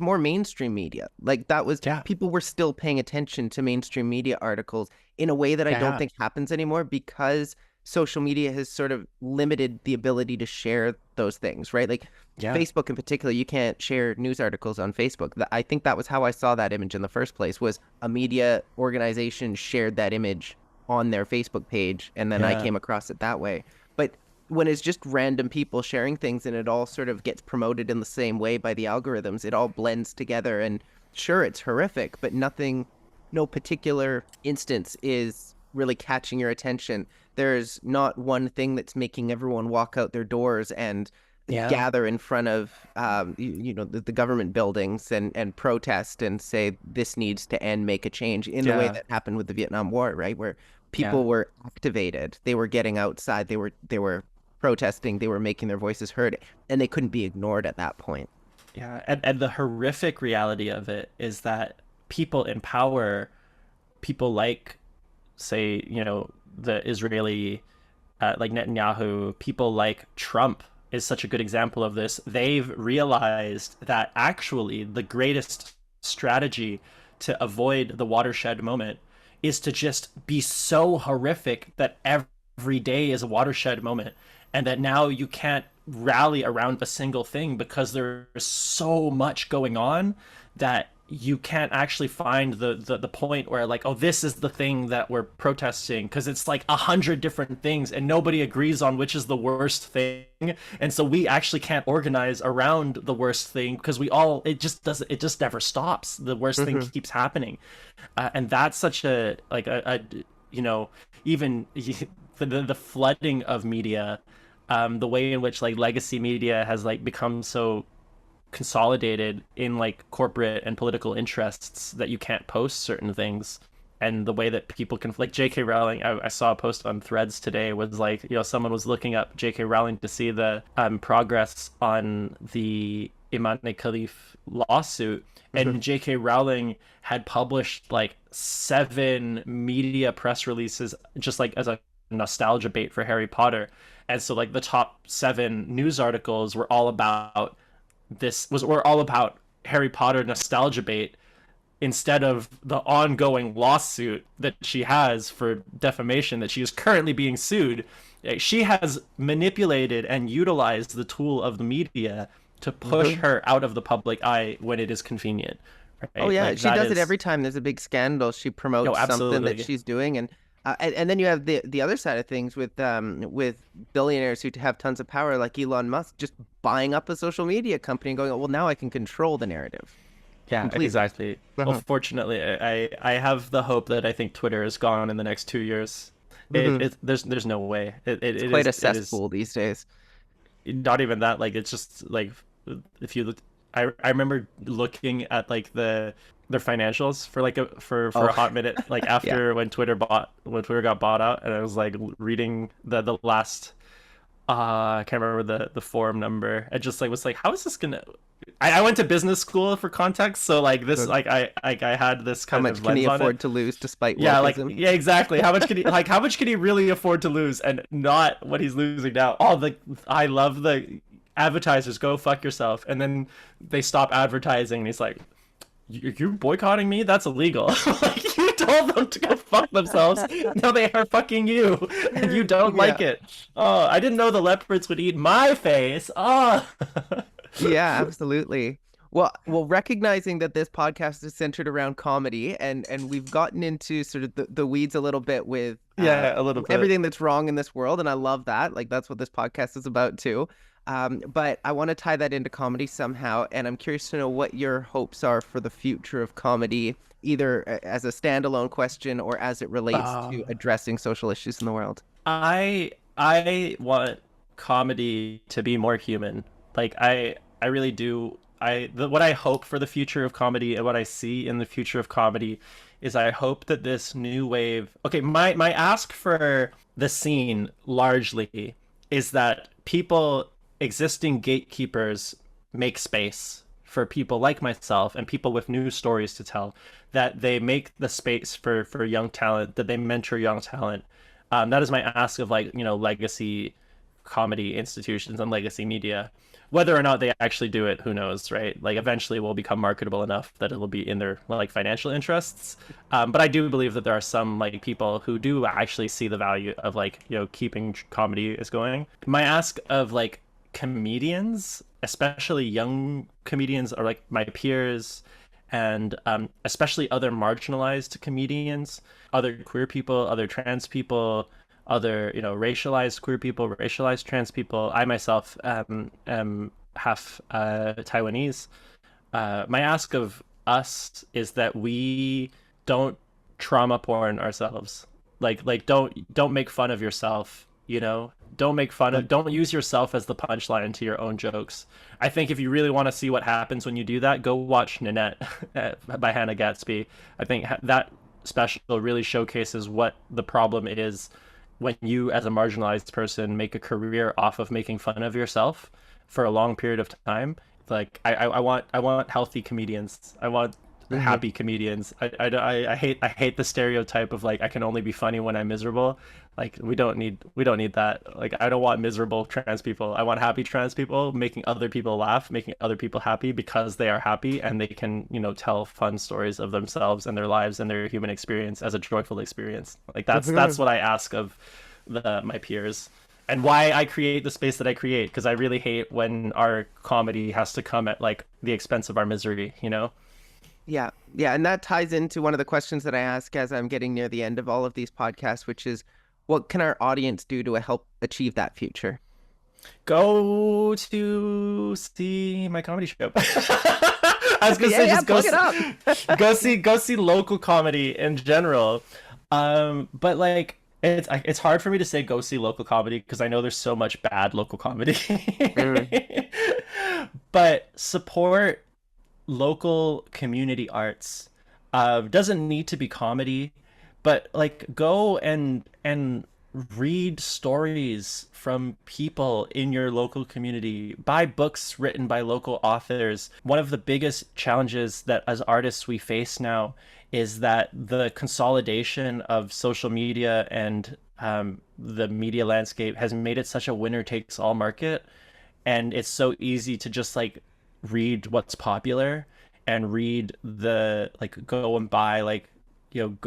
more mainstream media. Like, that was, people were still paying attention to mainstream media articles in a way that I don't think happens anymore, because social media has sort of limited the ability to share those things, right? Like Facebook in particular, you can't share news articles on Facebook. I think that was how I saw that image in the first place, was a media organization shared that image on their Facebook page, and then I came across it that way. But when it's just random people sharing things, and it all sort of gets promoted in the same way by the algorithms, it all blends together. And sure, it's horrific, but no particular instance is really catching your attention. There's not one thing that's making everyone walk out their doors and gather in front of the government buildings and protest and say this needs to end, make a change, in the way that happened with the Vietnam War, right? Where people were activated, they were getting outside, they were protesting, they were making their voices heard, and they couldn't be ignored at that point. Yeah, and the horrific reality of it is that people in power, people like, say, the Israeli, like Netanyahu, people like Trump is such a good example of this. They've realized that actually the greatest strategy to avoid the watershed moment is to just be so horrific that every day is a watershed moment, and that now you can't rally around a single thing because there's so much going on that you can't actually find the point where like, oh, this is the thing that we're protesting, because it's like 100 different things and nobody agrees on which is the worst thing, and so we actually can't organize around the worst thing because it just never stops. The worst thing keeps happening, and that's such a even the flooding of media, the way in which like legacy media has like become so consolidated in like corporate and political interests that you can't post certain things, and the way that people can, like J.K. Rowling, I saw a post on Threads today, was like, someone was looking up J.K. Rowling to see the progress on the Imam Khalif lawsuit, and J.K. Rowling had published like 7 media press releases just like as a nostalgia bait for Harry Potter, and so like the top 7 news articles were all about Harry Potter nostalgia bait, instead of the ongoing lawsuit that she has for defamation, that she is currently being sued. She has manipulated and utilized the tool of the media to push her out of the public eye when it is convenient. Right? Oh yeah, like, she does it every time there's a big scandal. She promotes something that she's doing, and then you have the other side of things with billionaires who have tons of power, like Elon Musk, just buying up a social media company and going, oh, well, now I can control the narrative. Yeah, completely. Exactly. Well, fortunately, I have the hope that I think Twitter is gone in the next 2 years. There's no way. It's quite a cesspool these days. Not even that. Like, it's just like, if you look, I remember looking at like their financials for like a hot minute, like after when Twitter got bought out, and I was like reading the last I can't remember the forum number. I just like was like, how is this gonna? I went to business school for context, so like this, like I had this kind of lens on it. How much can he afford to lose despite wokeism? Yeah, exactly. How much can he how much can he really afford to lose, and not what he's losing now? I love the advertisers, go fuck yourself, and then they stop advertising, and he's like, you're boycotting me? That's illegal. Like, you told them to go fuck themselves. Now they are fucking you, and you don't like it. Oh, I didn't know the leopards would eat my face. Oh. Yeah, absolutely. Well, recognizing that this podcast is centered around comedy, and we've gotten into sort of the weeds a little bit with a little bit everything that's wrong in this world, and I love that. Like, that's what this podcast is about too. But I want to tie that into comedy somehow, and I'm curious to know what your hopes are for the future of comedy, either as a standalone question or as it relates to addressing social issues in the world. I want comedy to be more human. Like, I really do. What I hope for the future of comedy, and what I see in the future of comedy, is I hope that this new wave. Okay, my ask for the scene largely is that existing gatekeepers make space for people like myself and people with new stories to tell, that they make the space for young talent, that they mentor young talent. That is my ask of legacy comedy institutions and legacy media. Whether or not they actually do it, who knows, right? Like, eventually we'll become marketable enough that it'll be in their financial interests. But I do believe that there are some people who do actually see the value of keeping comedy is going. My ask of comedians, especially young comedians, or my peers, and especially other marginalized comedians, other queer people, other trans people, other racialized queer people, racialized trans people. I myself am half Taiwanese. My ask of us is that we don't trauma porn ourselves. Don't make fun of yourself. Don't use yourself as the punchline to your own jokes. I think if you really want to see what happens when you do that, go watch Nanette by Hannah Gatsby. I think that special really showcases what the problem is when you, as a marginalized person, make a career off of making fun of yourself for a long period of time. I want healthy comedians. I want happy comedians. I hate the stereotype of I can only be funny when I'm miserable. We don't need that. I don't want miserable trans people. I want happy trans people making other people laugh, making other people happy because they are happy, and they can tell fun stories of themselves and their lives and their human experience as a joyful experience. That's what I ask of my peers, and why I create the space that I create, because I really hate when our comedy has to come at the expense of our misery. Yeah. Yeah. And that ties into one of the questions that I ask as I'm getting near the end of all of these podcasts, which is what can our audience do to help achieve that future? Go to see my comedy show. I was gonna say just plug it up. go see local comedy in general. But like it's hard for me to say go see local comedy because I know there's so much bad local comedy. But support local community arts. Doesn't need to be comedy, but like go and read stories from people in your local community, buy books written by local authors. One of the biggest challenges that as artists we face now is that the consolidation of social media and the media landscape has made it such a winner takes all market, and it's so easy to just like read what's popular and read the like go and buy like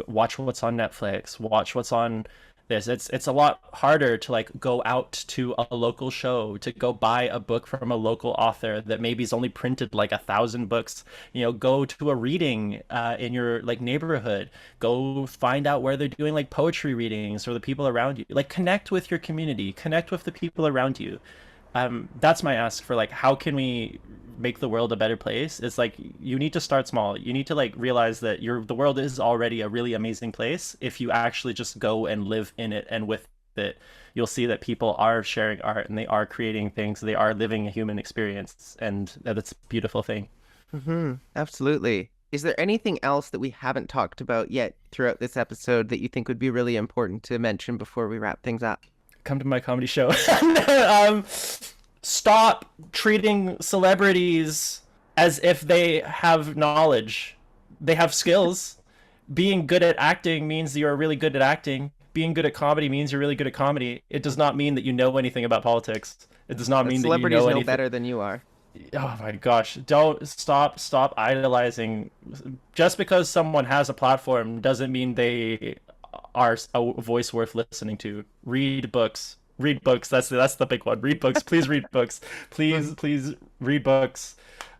watch what's on Netflix, watch what's on this. It's a lot harder to like go out to a local show, to go buy a book from a local author that maybe is only printed like 1,000 books. Go to a reading in your like neighborhood, go find out where they're doing like poetry readings or the people around you. Like connect with your community, connect with the people around you. That's my ask for like how can we make the world a better place. It's like you need to start small. You need to like realize that the world is already a really amazing place. If you actually just go and live in it and with it, you'll see that people are sharing art and they are creating things. They are living a human experience, and that's a beautiful thing. Absolutely. Is there anything else that we haven't talked about yet throughout this episode that you think would be really important to mention before we wrap things up? Come to my comedy show. Stop treating celebrities as if they have knowledge. They have skills. Being good at acting means you're really good at acting. Being good at comedy means you're really good at comedy. It does not mean that you know anything about politics. It does not mean that you know anything. Celebrities know better than you are. Oh my gosh. Don't stop idolizing. Just because someone has a platform doesn't mean they are a voice worth listening to. Read books. That's the big one. Read books. Please read books. Please read books.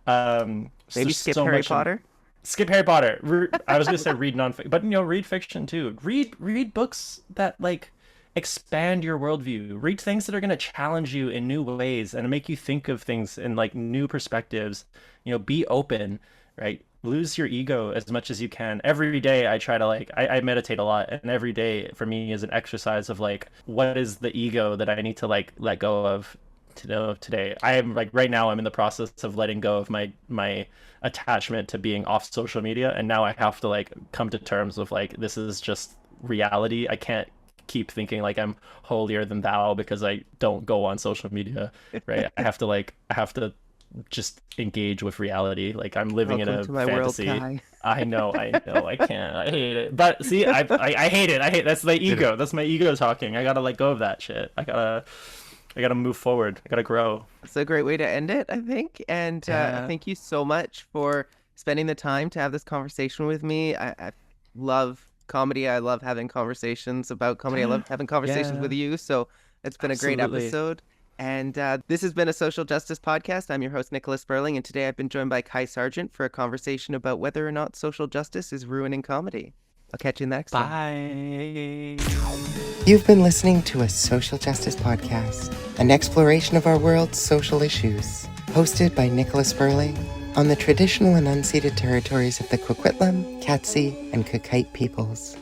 Maybe skip Harry Potter. Skip Harry Potter. I was gonna say read non-fiction, but read fiction too. Read books that like expand your worldview. Read things that are gonna challenge you in new ways and make you think of things in like new perspectives. Be open, right? Lose your ego as much as you can. Every day I try to like I meditate a lot, and every day for me is an exercise of like what is the ego that I need to like let go of today. I am like right now I'm in the process of letting go of my attachment to being off social media, and now I have to like come to terms with like this is just reality. I can't keep thinking like I'm holier than thou because I don't go on social media, right? I have to just engage with reality. Like I'm living in a fantasy. I know, I can't. I hate it. But see, I hate it. That's the ego. That's my ego talking. I gotta let go of that shit. I gotta move forward. I gotta grow. It's a great way to end it, I think. And thank you so much for spending the time to have this conversation with me. I love comedy. I love having conversations about comedy. I love having conversations with you. So it's been a great episode. And this has been a social justice podcast. I'm your host, NICOLA SPURLING, and today I've been joined by Ky Sargeant for a conversation about whether or not social justice is ruining comedy. I'll catch you next time. Bye. You've been listening to a social justice podcast, an exploration of our world's social issues, hosted by NICOLA SPURLING on the traditional and unceded territories of the Kwikwetlem, Katzie, and Qayqayt peoples.